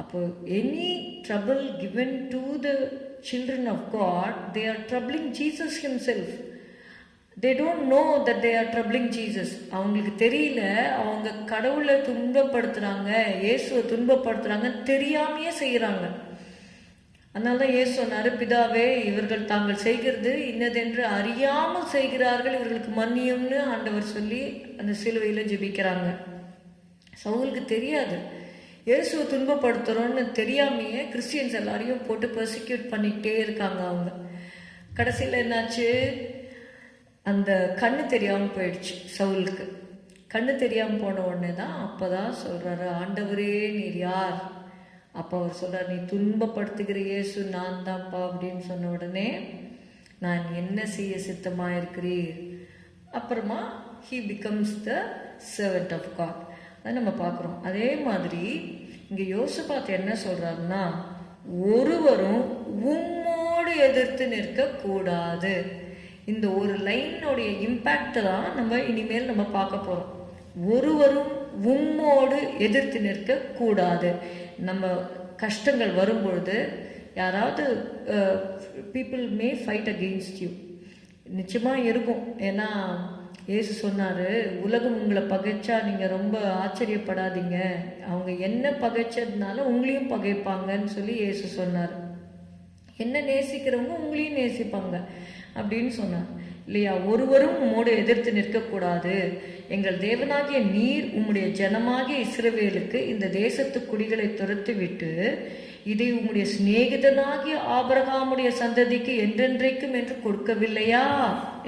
அப்போ any trouble given to the children of God, they are troubling Jesus himself. They don't know that they are troubling Jesus. அவங்களுக்கு தெரியல அவங்க கடவுளை துன்பப்படுத்துறாங்க, இயேசுவை துன்பப்படுத்துறாங்கன்னு தெரியாமையே செய்கிறாங்க. அதனால தான் இயேசு சொன்னாரு, பிதாவே இவர்கள் தாங்கள் செய்கிறது இன்னதென்று அறியாமல் செய்கிறார்கள், இவர்களுக்கு மன்னியும்னு ஆண்டவர் சொல்லி அந்த சிலுவையில ஜெபிக்கிறாங்க. சவுலுக்கு தெரியாது, இயேசுவை துன்பப்படுத்துறோன்னு தெரியாமையே கிறிஸ்டியன்ஸ் எல்லாரையும் போட்டு பெர்சிக்யூட் பண்ணிக்கிட்டே இருக்காங்க. அவங்க கடைசியில் என்னாச்சு, அந்த கண்ணு தெரியாமல் போயிடுச்சு சவுலுக்கு. கண்ணு தெரியாமல் போன உடனே தான் அப்போதான் சொல்கிறாரு, ஆண்டவரே நீர் யார். அப்போ அவர் சொல்கிறார், நீ துன்பப்படுத்துகிற இயேசு நான் தான்ப்பா அப்படின்னு சொன்ன உடனே, நான் என்ன செய்ய சித்தமாக இருக்கிறீர். அப்புறமா he becomes the servant of God. அதை நம்ம பார்க்குறோம். அதே மாதிரி இங்கே யோசபாத் என்ன சொல்கிறாருன்னா, ஒருவரும் உம்மோடு எதிர்த்து நிற்கக்கூடாது. இந்த ஒரு லைனுடைய இம்பேக்ட் தான் நம்ம இனிமேல் நம்ம பார்க்க போகிறோம். ஒருவரும் உம்மோடு எதிர்த்து நிற்கக்கூடாது. நம்ம கஷ்டங்கள் வரும்பொழுது யாராவது people may fight against you, நிச்சயமாக இருக்கும். ஏன்னா இயேசு சொன்னார், உலகம் உங்களை பகைச்சா நீங்கள் ரொம்ப ஆச்சரியப்படாதீங்க, அவங்க என்ன பகைச்சதுனால உங்களையும் பகைப்பாங்கன்னு சொல்லி இயேசு சொன்னார். என்ன நேசிக்கிறவங்க உங்களையும் நேசிப்பாங்க அப்படின்னு சொன்னார் இல்லையா? ஒருவரும் உம்மோடு எதிர்த்து நிற்கக்கூடாது. எங்கள் தேவனாகிய நீர் உம்முடைய ஜனமாகிய இஸ்ரவேலுக்கு இந்த தேசத்து குடிகளை துரத்தி விட்டு இதை உம்முடைய சிநேகிதனாகிய ஆபிரகாமுடைய சந்ததிக்கு என்றென்றைக்கும் என்று கொடுக்கவில்லையா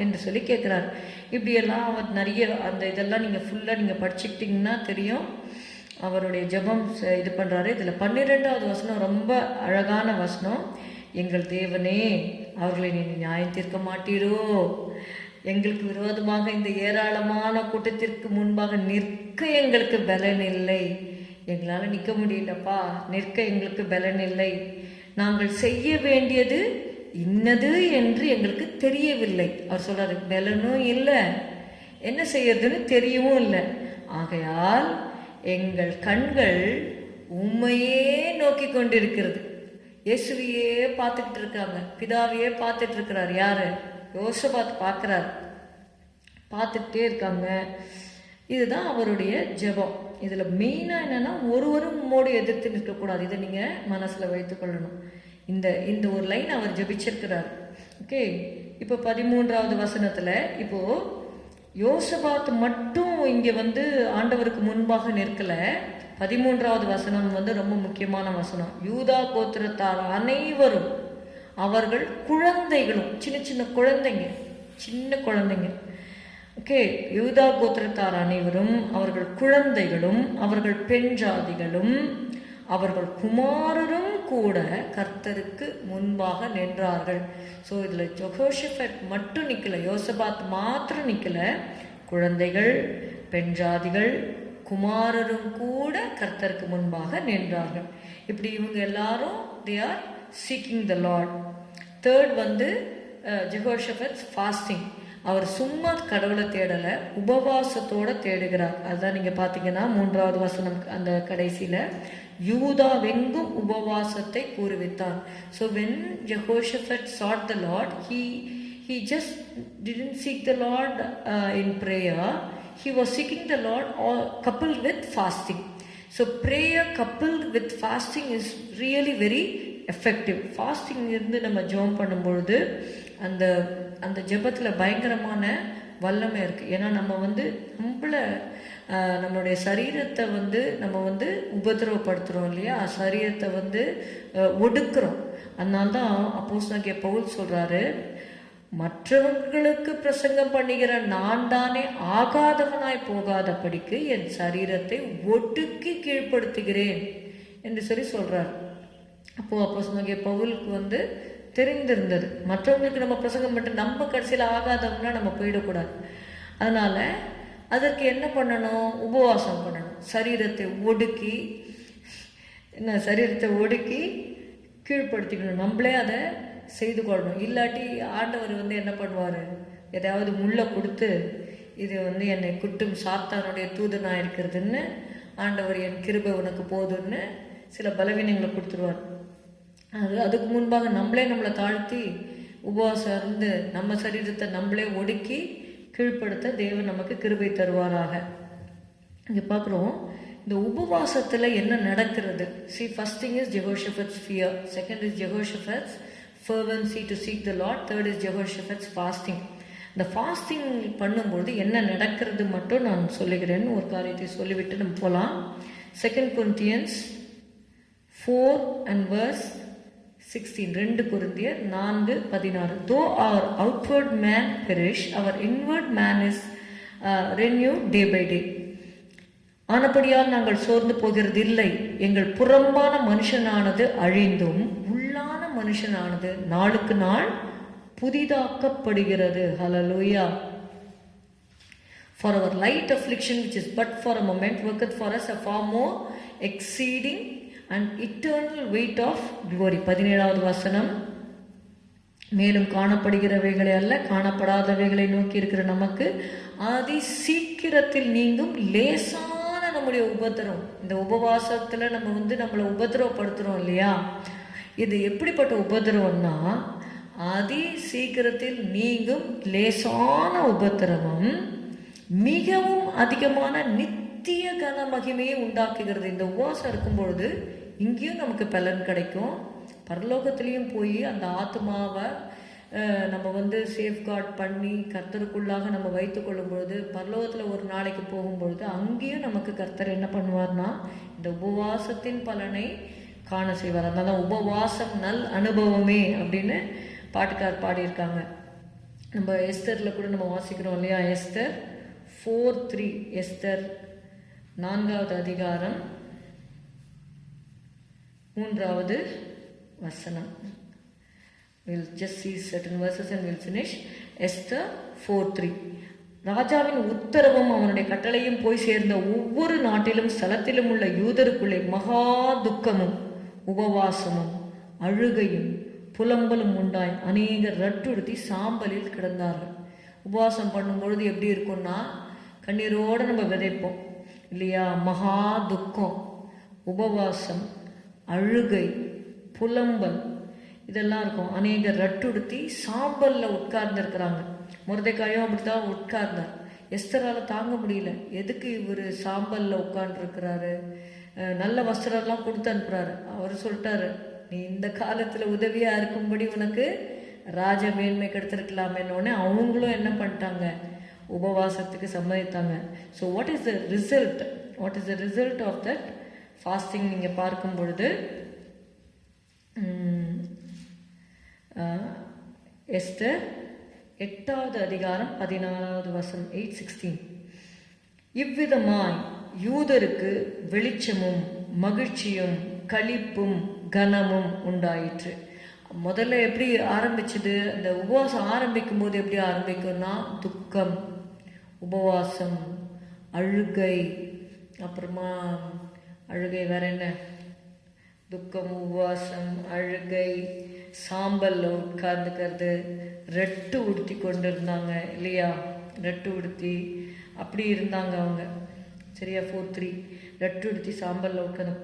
என்று சொல்லி கேட்குறார். இப்படியெல்லாம் அவர் நிறைய அந்த இதெல்லாம் நீங்கள் ஃபுல்லாக நீங்கள் படிச்சுக்கிட்டிங்கன்னா தெரியும். அவருடைய ஜெபம் இது பண்ணுறாரு. இதில் 12வது வசனம் ரொம்ப அழகான வசனம். எங்கள் தேவனே, அவர்களை நீ நியாயம் தீர்க்க மாட்டீரோ? எங்களுக்கு விரோதமாக இந்த ஏராளமான கூட்டத்திற்கு முன்பாக நிற்க எங்களுக்கு பலன் இல்லை. எங்களால் நிற்க முடியலப்பா, நிற்க எங்களுக்கு பலன் இல்லை. நாங்கள் செய்ய வேண்டியது இன்னது என்று எங்களுக்கு தெரியவில்லை. அவர் சொல்றாரு, பலனும் இல்லை, என்ன செய்யறதுன்னு தெரியவும் இல்லை. ஆகையால் எங்கள் கண்கள் உண்மையே நோக்கி கொண்டிருக்கிறது. இயேசுவையே பார்த்துக்கிட்டு இருக்காங்க, பிதாவையே பார்த்துட்டு இருக்கிறார். யாரு? யோசபாத் பார்க்குறார், பார்த்துக்கிட்டே இருக்காங்க. இதுதான் அவருடைய ஜெபம். இதில் மெயினாக என்னென்னா, ஒருவரும் உம்மோடு எதிர்த்து நிற்கக்கூடாது. இதை நீங்கள் மனசில் வைத்துக்கொள்ளணும். இந்த ஒரு லைன் அவர் ஜெபிச்சிருக்கிறார். ஓகே, இப்போ 13வது வசனத்தில் இப்போது யோசபாத் மட்டும் இங்கே ஆண்டவருக்கு முன்பாக நிற்கலை. 13வது வசனம் ரொம்ப முக்கியமான வசனம். யூதா கோத்திரத்தார் அனைவரும், அவர்கள் குழந்தைகளும், சின்ன குழந்தைங்க. ஓகே, யூதா கோத்திரத்தார் அனைவரும், அவர்கள் குழந்தைகளும், அவர்கள் பெண் ஜாதிகளும், அவர்கள் குமாரரும் கூட கர்த்தருக்கு முன்பாக நின்றார்கள். ஸோ இதில் ஜெகோஷாபத் மட்டும் நிற்கல, யோசபாத் மாத்திரம் நிற்கல, குழந்தைகள், பெண் ஜாதிகள், குமாரரும் கூட கர்த்தருக்கு முன்பாக நின்றார்கள். இப்படி இவங்க எல்லாரும் they are seeking the Lord. Third Jehoshaphat fasting. அவர் சும்மா கடவுளை தேடலை, உபவாசத்தோட தேடுகிறார். அதுதான் நீங்கள் பார்த்தீங்கன்னா 3வது வசனம் அந்த கடைசியில் யூதாவெங்கும் உபவாசத்தை கூறுவித்தார். So when Jehoshaphat sought the Lord, he just didn't seek the Lord in prayer. He was seeking the Lord coupled with fasting. So prayer coupled with fasting is really very effective. Fasting இருந்து நம்ம ஜெபம் பண்ணும்பொழுது அந்த ஜெபத்தில் பயங்கரமான வல்லமை இருக்குது. ஏன்னா நம்ம நம்மளுடைய சரீரத்தை நம்ம உபதிரவப்படுத்துகிறோம் இல்லையா? சரீரத்தை ஒடுக்குறோம். அதனால்தான் அப்போஸ்தலனாகிய பவுல் சொல்கிறாரு, மற்றவர்களுக்கு பிரசங்கம் பண்ணுகிற நான் தானே ஆகாதவனாய் போகாதபடிக்கு என் சரீரத்தை ஒடுக்கி கீழ்ப்படுத்துகிறேன் என்று சொல்லி சொல்கிறார். அப்போஸ்தலனாகிய பவுலுக்கு தெரிந்திருந்தது, மற்றவங்களுக்கு நம்ம பிரசங்கம் பண்ணிட்டு நம்ம கடைசியில் ஆகாதவங்கன்னா நம்ம போயிடக்கூடாது. அதனால் அதற்கு என்ன பண்ணணும்? உபவாசம் பண்ணணும். சரீரத்தை ஒடுக்கி கீழ்ப்படுத்திக்கணும். நம்மளே அதை செய்து கொள்ளணும். இல்லாட்டி ஆண்டவர் என்ன பண்ணுவார்? ஏதாவது முள்ளை கொடுத்து, இது என்னை குட்டும் சாத்தானுடைய தூதனாக இருக்கிறதுன்னு, ஆண்டவர் என் கிருபை உனக்கு போதுன்னு சில பலவீனங்களை கொடுத்துருவார். அதுக்கு முன்பாக நம்மளை தாழ்த்தி உபவாசம் இருந்து நம்ம சரீரத்தை நம்மளே ஒடுக்கி கீழ்ப்படுத்த தேவன் நமக்கு கிருபை தருவாராக. இங்கே பார்க்குறோம், இந்த உபவாசத்தில் என்ன நடக்கிறது? first thing is Jehoshaphat's fear, second is Jehoshaphat's fervency to seek the Lord, third is Jehoshaphat's fasting. இந்த ஃபாஸ்டிங் பண்ணும்போது என்ன நடக்கிறது மட்டும் நான் சொல்லுகிறேன்னு ஒரு காரியத்தை சொல்லிவிட்டு நம்ம போகலாம். 2 Corinthians 4 and verse 16. 2 கொரிந்தியர் 4:16. Though our outward man perish, our inward man is renewed day by day. ஆனபடியால் நாங்கள் சோர்ந்து போகிறது இல்லை. எங்கள் புறம்பான மனுஷனானது அழிந்தும் உள்ளான மனுஷனானது நாளுக்கு நாள் புதிதாக்கப்படுகிறது. ஹல்லேலூயா. For our light affliction, which is but for a moment, worketh for us a far more exceeding and eternal weight of glory. 17வது வசனம். மேலும் காணப்படுகிறவைகளை அல்ல, காணப்படாதவைகளை நோக்கி இருக்கிற நமக்கு அதி சீக்கிரத்தில் நீங்கும் லேசான நம்முடைய உபத்திரம். இந்த உபவாசத்தில் நம்ம நம்மளை உபத்திரவப்படுத்துகிறோம் இல்லையா? இது எப்படிப்பட்ட உபத்திரவம்னா, அதி சீக்கிரத்தில் நீங்கும் லேசான உபத்திரவம் மிகவும் அதிகமான நித்திய கன மகிமையை உண்டாக்குகிறது. இந்த உபவாசம் இருக்கும் பொழுது இங்கேயும் நமக்கு பலன் கிடைக்கும், பரலோகத்திலையும் போய் அந்த ஆத்மாவை நம்ம சேஃப்கார்ட் பண்ணி கர்த்தருக்குள்ளாக நம்ம வைத்து கொள்ளும் பொழுது பரலோகத்தில் ஒரு நாளைக்கு போகும்பொழுது அங்கேயும் நமக்கு கர்த்தர் என்ன பண்ணுவார்னா இந்த உபவாசத்தின் பலனை காண செய்வார். அதனால உபவாசம் நல் அனுபவமே அப்படின்னு பாட்டுக்கார் பாடியிருக்காங்க. நம்ம எஸ்தரில் கூட நம்ம வாசிக்கிறோம் இல்லையா, எஸ்தர் 4:3, எஸ்தர் 4வது அதிகாரம் 3வது வசனம். We'll just see certain verses and we'll finish. Esther 4:3. ராஜாவின் உத்தரவும் அவனுடைய கட்டளையும் போய் சேர்ந்த ஒவ்வொரு நாட்டிலும் ஸ்தலத்திலும் உள்ள யூதருக்குள்ளே மகா துக்கமும் உபவாசமும் அழுகையும் புலம்பலும் உண்டாய் அநேகர் ரட்டுடுத்தி சாம்பலில் கிடந்தார்கள். உபவாசம் பண்ணும்பொழுது எப்படி இருக்கும்னா கண்ணீரோடு நம்ம விதைப்போம் இல்லையா. மகா துக்கம், உபவாசம், அழுகை, புலம்பல் இதெல்லாம் இருக்கும். அநேகர் ரட்டுடுத்தி சாம்பலில் உட்கார்ந்துருக்கிறாங்க. மொர்தெக்காயும் அப்படித்தான் உட்கார்ந்தார். எஸ்தரால் தாங்க முடியல. எதுக்கு இவர் சாம்பலில் உட்கார்ந்துருக்கிறாரு, நல்ல வஸ்திரம்லாம் கொடுத்து அனுப்புறாரு. அவர் சொல்லிட்டாரு, நீ இந்த காலத்தில் உதவியாக இருக்கும்படி உனக்கு ராஜ மேன்மை கெடுத்திருக்கலாமேன்னொடனே அவங்களும் என்ன பண்ணிட்டாங்க, உபவாசத்துக்கு சம்மதித்தாங்க. So what is the result, what is the result of that fasting நீங்கள் பார்க்கும் பொழுது எஸ்தர் 8வது அதிகாரம் 14வது வசனம் 8:16. இவ்விதமாய் யூதருக்கு வெளிச்சமும் மகிழ்ச்சியும் களிப்பும் கனமும் உண்டாயிற்று. முதல்ல எப்படி ஆரம்பிச்சது, அந்த உபவாசம் ஆரம்பிக்கும் போது எப்படி ஆரம்பிக்கும்னா துக்கம், உபவாசம், அழுகை, அப்புறமா அழுகை வேற என்ன, துக்கம், உபவாசம், அழுகை, சாம்பல்ல உட்கார்ந்துக்கிறது, ரெட்டு உடுத்தி கொண்டு இருந்தாங்க இல்லையா, ரெட்டு உடுத்தி அப்படி இருந்தாங்க அவங்க. சரியா, 4:3. ரெட்டு உடுத்தி சாம்பல்ல உட்காந்து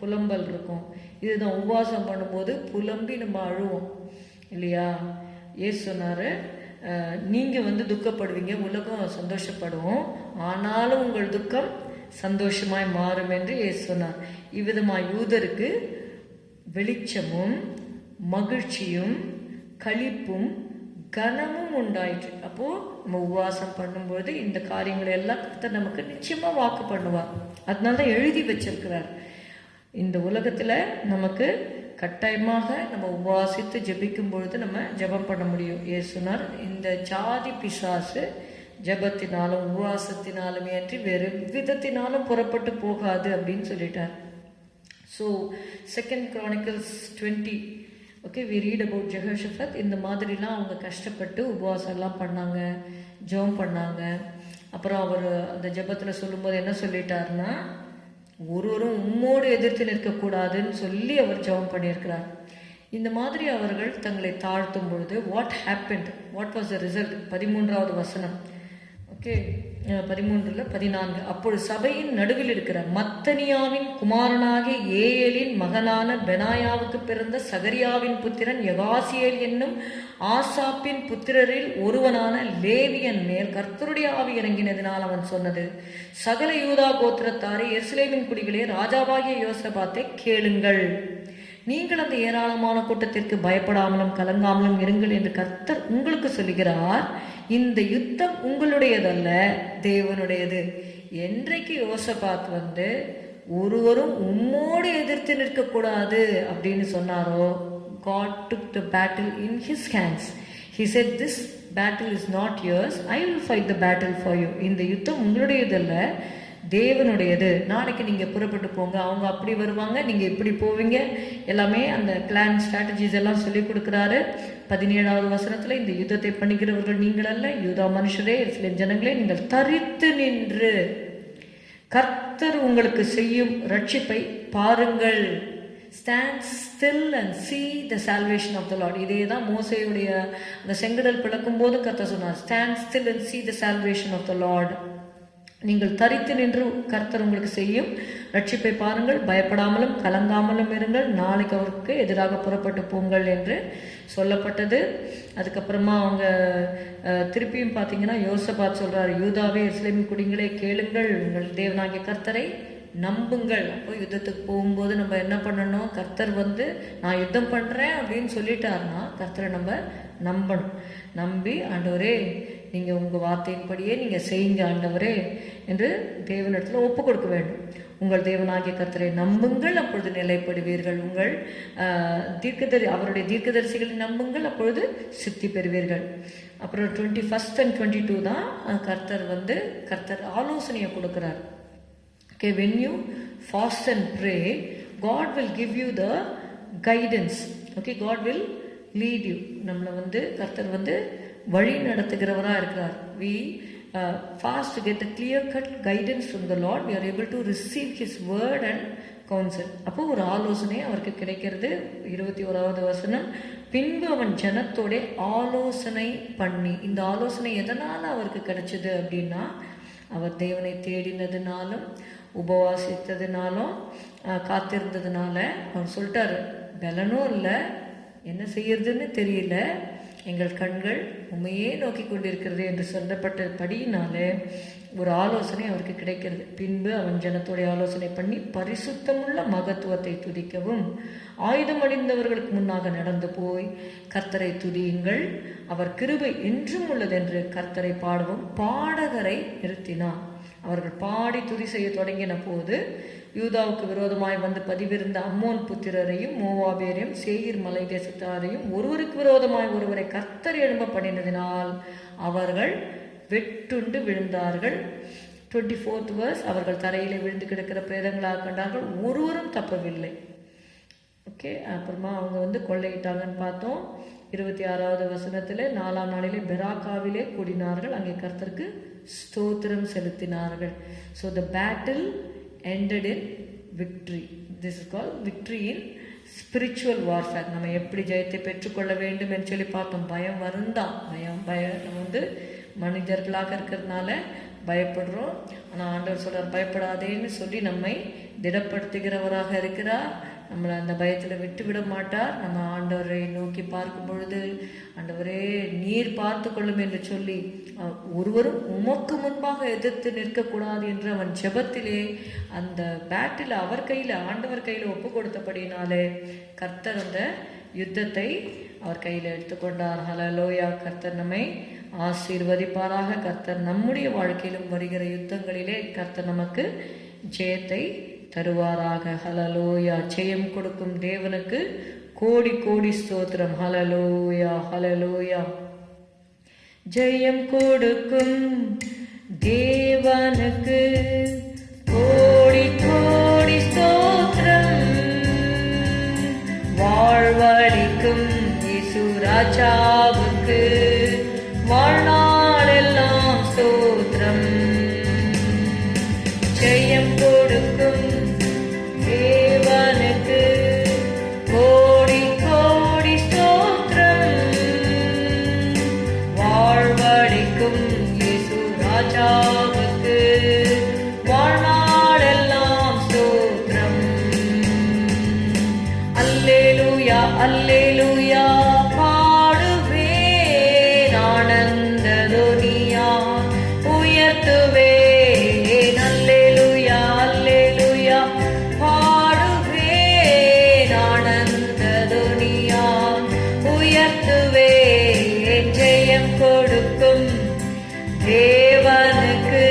புலம்பல் இருக்கும். இதுதான் உபவாசம் பண்ணும்போது புலம்பி நம்ம அழுவோம் இல்லையா. ஏசு சொன்னார், நீங்கள் துக்கப்படுவீங்க, உலகம் சந்தோஷப்படுவோம், ஆனாலும் உங்கள் துக்கம் சந்தோஷமாய் மாறும் என்று ஏசு சொன்னார். இவ்விதமாய் யூதருக்கு வெளிச்சமும் மகிழ்ச்சியும் களிப்பும் கனமும் உண்டாயிற்று. அப்போ நம்ம உபவாசம் பண்ணும்போது இந்த காரியங்களை எல்லாம் கர்த்தர் நமக்கு நிச்சயமா வாக்கு பண்ணுவார். அதனால தான் எழுதி வச்சிருக்கிறார். இந்த உலகத்துல நமக்கு கட்டாயமாக நம்ம உபவாசித்து ஜெபிக்கும் பொழுது நம்ம ஜெபம் பண்ண முடியும். ஏசுனார், இந்த ஜாதி பிசாசு ஜெபத்தினாலும் உபவாசத்தினாலும் ஏற்றி வேறு விதத்தினாலும் புறப்பட்டு போகாது அப்படின்னு சொல்லிட்டார். So 2 Chronicles 20, okay, we read about Jehoshaphat. இந்த மாதிரிலாம் அவங்க கஷ்டப்பட்டு உபவாசம்லாம் பண்ணாங்க, ஜெபம் பண்ணாங்க. அப்புறம் அவர் அந்த ஜெபத்தில் சொல்லும்போது என்ன சொல்லிட்டாருன்னா, ஒருவரும் உம்மோடு எதிர்த்து நிற்கக்கூடாதுன்னு சொல்லி அவர் ஜெபம் பண்ணியிருக்கிறார். இந்த மாதிரி அவர்கள் தங்களை தாழ்த்தும் பொழுது what happened, what was the result? 13வது வசனம், ஓகே, 13-14. அப்பொழுது சபையின் நடுவில் இருக்கிற மத்தனியாவின் குமாரனாகிய ஏயலின் மகனான பெனாயாவுக்கு பிறந்த சகரியாவின் புத்திரன் யகாசியேல் என்னும் ஆசாப்பின் புத்திரரில் ஒருவனான லேவியன் மேல் கர்த்தருடைய ஆவி இறங்கினதினால் அவன் சொன்னது, சகல யூதா கோத்திரத்தாரே, எருசலேமின் குடிகளே, ராஜாவாகிய யோசபாத்தை கேளுங்கள். நீங்கள் அந்த ஏராளமான கூட்டத்திற்கு பயப்படாமலும் கலங்காமலும் இருங்கள் என்று கர்த்தர் உங்களுக்கு சொல்லுகிறார். இந்த யுத்தம் உங்களுடையதல்ல, தேவனுடையது. என்றைக்கு யோசபாத் ஒருவரும் உம்மோடு எதிர்த்து நிற்கக்கூடாது அப்படின்னு சொன்னாரோ, God took the battle in his hands. He said, this battle is not yours, I will fight the battle for you. இந்த யுத்தம் உங்களுடையதல்ல, தேவனுடையது. நாளைக்கு நீங்கள் புறப்பட்டு போங்க, அவங்க அப்படி வருவாங்க, நீங்கள் இப்படி போவீங்க, எல்லாமே அந்த பிளான் ஸ்ட்ராட்டஜிஸ் எல்லாம் சொல்லி கொடுக்குறாரு. 17வது வசனத்தில், இந்த யுத்தத்தை பண்ணிக்கிறவர்கள் நீங்கள் அல்ல, யூதா மனுஷரே, எருசலேம் ஜனங்களே, நீங்கள் தரித்து நின்று கர்த்தர் உங்களுக்கு செய்யும் ரட்சிப்பை பாருங்கள். Stand still and see the salvation of the Lord. இதே தான் மோசேயுடைய அந்த செங்கடல் பிளக்கும் போது கர்த்தர் சொன்னார், Stand still and see the salvation of the Lord. நீங்கள் தரித்து நின்று கர்த்தர் உங்களுக்கு செய்யும் ரட்சிப்பை பாருங்கள், பயப்படாமலும் கலங்காமலும் இருங்கள், நாளைக்கு அவருக்கு எதிராக புறப்பட்டு போங்கள் என்று சொல்லப்பட்டது. அதுக்கப்புறமா அவங்க திருப்பியும் பார்த்தீங்கன்னா யோசபாத் சொல்றாரு, யூதாவே எருசலேமின் குடிகளே கேளுங்கள், உங்கள் தேவனாகிய கர்த்தரை நம்புங்கள். அப்போ யுத்தத்துக்கு போகும்போது நம்ம என்ன பண்ணணும், கர்த்தர் நான் யுத்தம் பண்ணுறேன் அப்படின்னு சொல்லிட்டாருன்னா கர்த்தரை நம்ம நம்பணும். நம்பி ஆண்டவரே நீங்கள் உங்கள் வார்த்தையின்படியே நீங்கள் செய்யுங்க ஆண்டவரே என்று தேவனிடத்தில் ஒப்பு கொடுக்க வேண்டும். உங்கள் தேவனாகிய கர்த்தரை நம்புங்கள், அப்பொழுது நிலைப்படுவீர்கள். உங்கள் அவருடைய தீர்க்கதரிசிகளை நம்புங்கள், அப்பொழுது சித்தி பெறுவீர்கள். அப்புறம் 21 and 22 தான் கர்த்தர் ஆலோசனையை கொடுக்குறார். Okay, when you fast and pray, God will give you the guidance. Okay, God will lead you. நம்மளை கர்த்தர் வழி நடத்துகிறவராக இருக்கிறார். We fast to get a clear cut guidance from the Lord. We are able to receive His word and counsel. அப்போ ஒரு ஆலோசனை அவருக்கு கிடைக்கிறது. 21வது வசனம், பின்பு அவன் ஜனத்தோட ஆலோசனை பண்ணி. இந்த ஆலோசனை எதனால அவருக்கு கிடைச்சது அப்படின்னா, அவர் தேவனை தேடினதுனாலும் உபவாசித்ததுனாலும் காத்திருந்ததுனால அவர் சொல்லிட்டாரு, பலனும் இல்லை, என்ன செய்யறதுன்னு தெரியல, எங்கள் கண்கள் உண்மையே நோக்கி கொண்டிருக்கிறது என்று சொல்லப்பட்டபடியினாலே ஒரு ஆலோசனை அவருக்கு கிடைக்கிறது. பின்பு அவன் ஜனத்தோடைய ஆலோசனை பண்ணி பரிசுத்தமுள்ள மகத்துவத்தை துதிக்கவும், ஆயுதம் அணிந்தவர்களுக்கு முன்னாக நடந்து போய் கர்த்தரை துதியுங்கள், அவர் கிருபை என்றும் உள்ளது என்று கர்த்தரை பாடவும் பாடகரை நிறுத்தினான். அவர்கள் பாடி துதி செய்ய தொடங்கின போது யூதாவுக்கு விரோதமாய் பதிவிருந்த அம்மோன் புத்திரரையும் மோவாபியரையும் சேயீர் மலை தேசத்தாரையும் ஒருவருக்கு விரோதமாய் ஒருவரை கர்த்தர் எழும்ப பண்ணினதினால் அவர்கள் வெட்டுண்டு விழுந்தார்கள். 24th verse, அவர்கள் தரையிலே விழுந்து கிடக்கிற பிரேதங்களாக கண்டார்கள், ஒருவரும் தப்பவில்லை. ஓகே, அப்புறமா அவங்க கொள்ளையிட்டாங்கன்னு பார்த்தோம். 26வது வசனத்தில் 4ஆம் நாளிலே பெராக்காவிலே கூடினார்கள், அங்கே கர்த்தருக்கு ஸ்தோத்திரம் செலுத்தினார்கள். So the battle ended in victory. This is called victory in spiritual warfare. நம்ம எப்படி ஜெயத்தை பெற்றுக்கொள்ள வேண்டும் என்று சொல்லி பார்த்தோம். பயம் வருந்தான், நம்ம மனிதர்களாக இருக்கிறதுனால பயப்படுறோம். ஆனால் ஆண்டவர் சொல்றார், பயப்படாதேன்னு சொல்லி நம்மை திடப்படுத்துகிறவராக இருக்கிறார். நம்மளை அந்த பயத்தில் விட்டு விட மாட்டார். நம்ம ஆண்டவரை நோக்கி பார்க்கும் பொழுது, ஆண்டவரே நீர் பார்த்து கொள்ளும் என்று சொல்லி, ஒருவரும் உமக்கு முன்பாக எதிர்த்து நிற்கக்கூடாது என்று அவன் ஜெபத்திலே அந்த பேட்டில் அவர் கையில், ஆண்டவர் கையில் ஒப்பு கொடுத்தபடினாலே கர்த்தர் அந்த யுத்தத்தை அவர் கையில் எடுத்துக்கொண்டார். ஹல்லேலூயா. கர்த்தர் நம்மை ஆசீர்வதிப்பாராக. கர்த்தர் நம்முடைய வாழ்க்கையிலும் வருகிற யுத்தங்களிலே கர்த்தர் நமக்கு ஜெயத்தை தருவாராக. ஹல்லேலூயா. ஜெயம் கொடுக்கும் தேவனுக்கு கோடி கோடி ஸ்தோத்திரம். ஹல்லேலூயா, ஹல்லேலூயா. ஜெயம் கொடுக்கும் தேவனுக்கு கோடி கோடி ஸ்தோத்திரம். வாழ்வளிக்கும் இயேசு ராஜாவுக்கு வாழ்நாளெல்லாம் ஸ்தோத்திரம். ஜெயம் கொடுக்கும் தேவனுக்கு கோடி கோடி ஸ்தோத்திரம். வாழ்வளிக்கும் இயேசு ராஜாவுக்கு வாழ்நாளெல்லாம் ஸ்தோத்திரம். அல்லேலூயா, அல்லேலூயா. பாடுவேன் ஆனந்த துனியா, உயர்த்துவேன். அல்லேலூயா, அல்லேலூயா. பாடுவேன் ஆனந்த துனியா, உயர்த்துவேன். ஜெயம் கொடுக்கும் தேவனுக்கு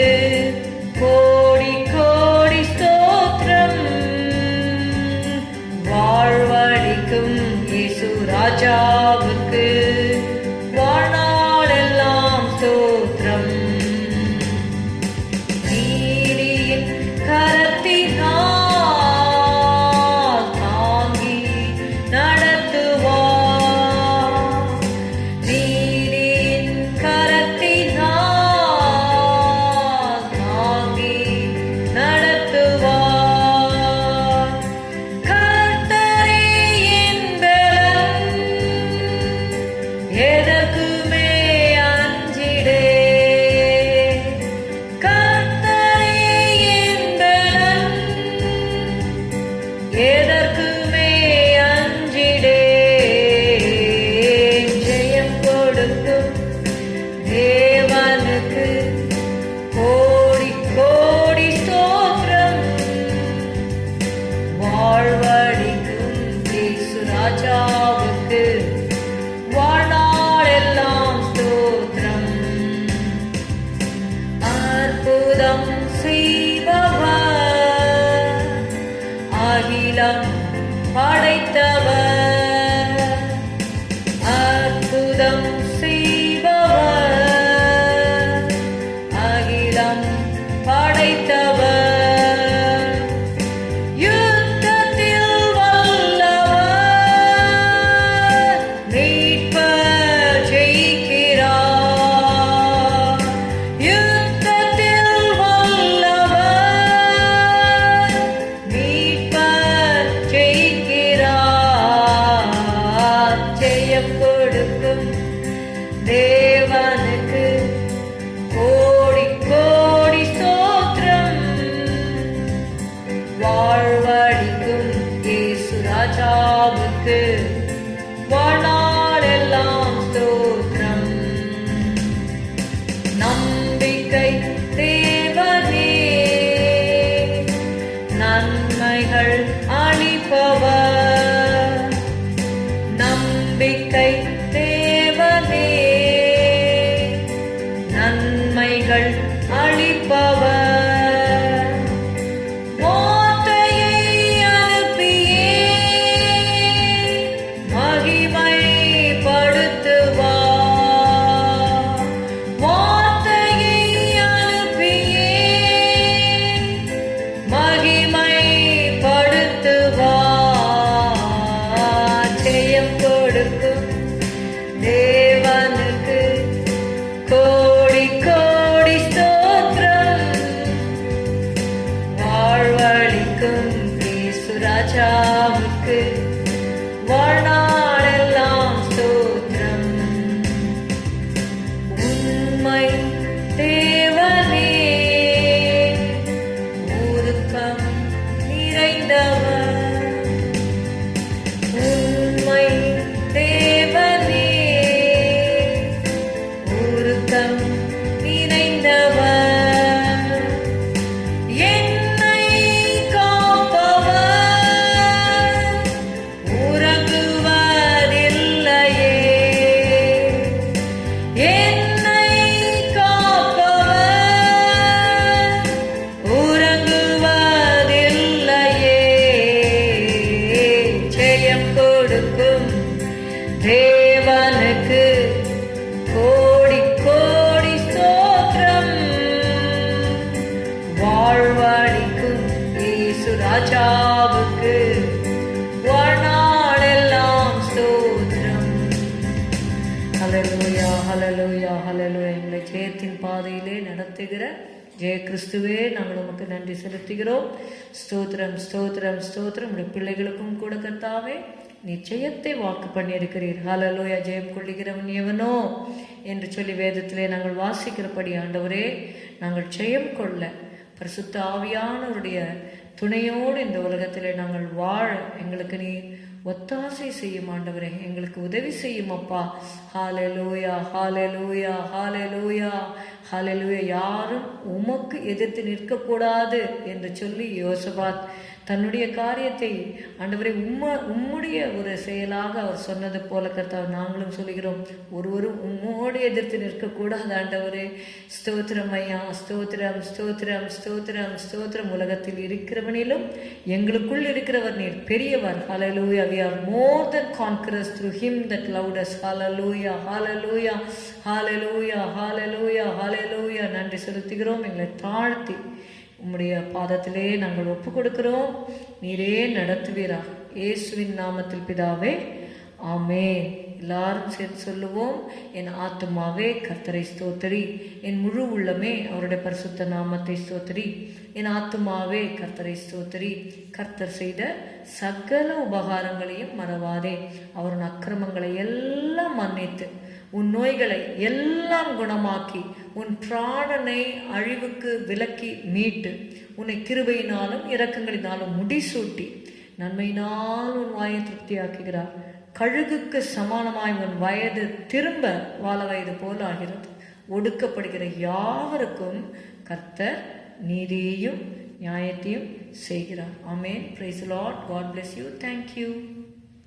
அற்புதம் செய்பவர், அகிலம் படைத்தவர், அற்புதம் செய்பவர், அகிலம் படைத்தவர், யுத்தத்தில் வல்லவர், மீட்பர் ஜெயிக்கிறார், யுத்தத்தில் வல்லவர், மீட்பர் ஜெயிக்கிறார். ஜெயம் கொடுக்கும் தேவனுக்கு கோடி கோடி ஸ்தோத்திரம், வாழ்வழிக்கும் இயேசு ராஜாவுக்கு வாழ்நாளெல்லாம் ஸ்தோத்திரம். நம்பிக்கை தேவனே, நன்மைகள் அளிப்பவர், நம்பிக்கை தேவனே, நன்மைகள் அளிப்பவர், வார்த்தையை அனுப்பியே மகிமைப்படுத்துவார், வார்த்தையை அனுப்பியே மகிமைப்படுத்துவார். ஜெயம் கொடுக்கும் தேவனுக்கு கோடி கோடி ஸ்தோத்திரம், வாழ்வழிக்கும் இயேசு ராஜாவுக்கு வாழ்நாளெல்லாம் ஸ்தோத்திரம். உண்மை தேவனே, உருக்கம் நிறைந்தவர், உண்மை தேவனே, உருக்கம் நிறைந்தவர், என்னை காப்பவர், உறங்குவதில்லையே, என்னை காப்பவர், உறங்குவதில்லையே. ஜெயம் கொடுக்கும் தேவனுக்கு கோடி கோடி ஸ்தோத்திரம், வாழ்வழிக்கும் இயேசு ராஜாவுக்கு வாழ்நாளெல்லாம் ஸ்தோத்திரம். ஹல்லேலூயா, ஹல்லேலூயா, ஹல்லேலூயா. எங்களை ஜெயத்தின் பாதையிலே நடத்துகிற ஜெய கிறிஸ்துவே, நாங்கள் உமக்கு நன்றி செலுத்துகிறோம். ஸ்தோத்திரம், ஸ்தோத்திரம், ஸ்தோத்திரம். உடைய பிள்ளைகளுக்கும் கூட கர்த்தாவே நீர் ஜெயத்தை வாக்கு பண்ணியிருக்கிறீர். ஹல்லேலூயா. ஜெயம் கொள்ளுகிறவன் எவனோ என்று சொல்லி வேதத்திலே நாங்கள் வாசிக்கிறபடி ஆண்டவரே, நாங்கள் ஜெயம் கொள்ள பரிசுத்த ஆவியானவருடைய துணையோடு இந்த உலகத்திலே நாங்கள் வாழ எங்களுக்கு நீ ஒத்தாசை செய்யும் ஆண்டவரே, எங்களுக்கு உதவி செய்யும் அப்பா. ஹல்லேலூயா, ஹல்லேலூயா, ஹல்லேலூயா, ஹல்லேலூயா. யாரும் உமக்கு எதிர்த்து நிற்கக்கூடாது என்று சொல்லி யோசபாத் தன்னுடைய காரியத்தை ஆண்டவரை உம்முடைய ஒரு செயலாக அவர் சொன்னது போல கர்த்தாவே நாங்களும் சொல்லுகிறோம், ஒருவரும் உம்மோடு எதிர்த்து நிற்கக்கூடாது ஆண்டவரே. ஸ்தோத்திரம் ஐயா, ஸ்தோத்திரம், ஸ்தோத்திரம், ஸ்தோத்திரம், ஸ்தோத்திரம். உலகத்தில் இருக்கிறவனிலும் எங்களுக்குள் இருக்கிறவர் நீர் பெரியவர். ஹல்லேலூயா. We are more than conquerors through him that loved us. Hallelujah, hallelujah, hallelujah, hallelujah, hallelujah. நன்றி செலுத்துகிறோம். எங்களை தாழ்த்தி உம்முடைய பாதத்திலே நாங்கள் ஒப்பு கொடுக்கிறோம். நீரே நடத்துவீராக. இயேசுவின் நாமத்தில் பிதாவே, ஆமென். எல்லாரும் சேர்த்து சொல்லுவோம். என் ஆத்துமாவே கர்த்தரை ஸ்தோத்திரி, என் முழு உள்ளமே அவருடைய பரிசுத்த நாமத்தை ஸ்தோத்திரி. என் ஆத்துமாவே கர்த்தரை ஸ்தோத்திரி. கர்த்தர் செய்த சகல உபகாரங்களையும் மறவாதே. அவரின் அக்கிரமங்களை எல்லாம் மன்னித்து உன் நோய்களை எல்லாம் குணமாக்கி உன் பிராணனை அழிவுக்கு விலக்கி மீட்டு உன்னை கிருபையினாலும் இரக்கங்களினாலும் முடிசூட்டி நன்மையினால் உன் வாயை திருப்தியாக்குகிறார். கழுகுக்கு சமானமாய் உன் வயது திரும்ப வாழ வயது போல ஆகிறது. ஒடுக்கப்படுகிற யாவருக்கும் கர்த்தர் நீதியையும் நியாயத்தையும் செய்கிறார். ஆமென். Praise the Lord. God bless you. Thank you.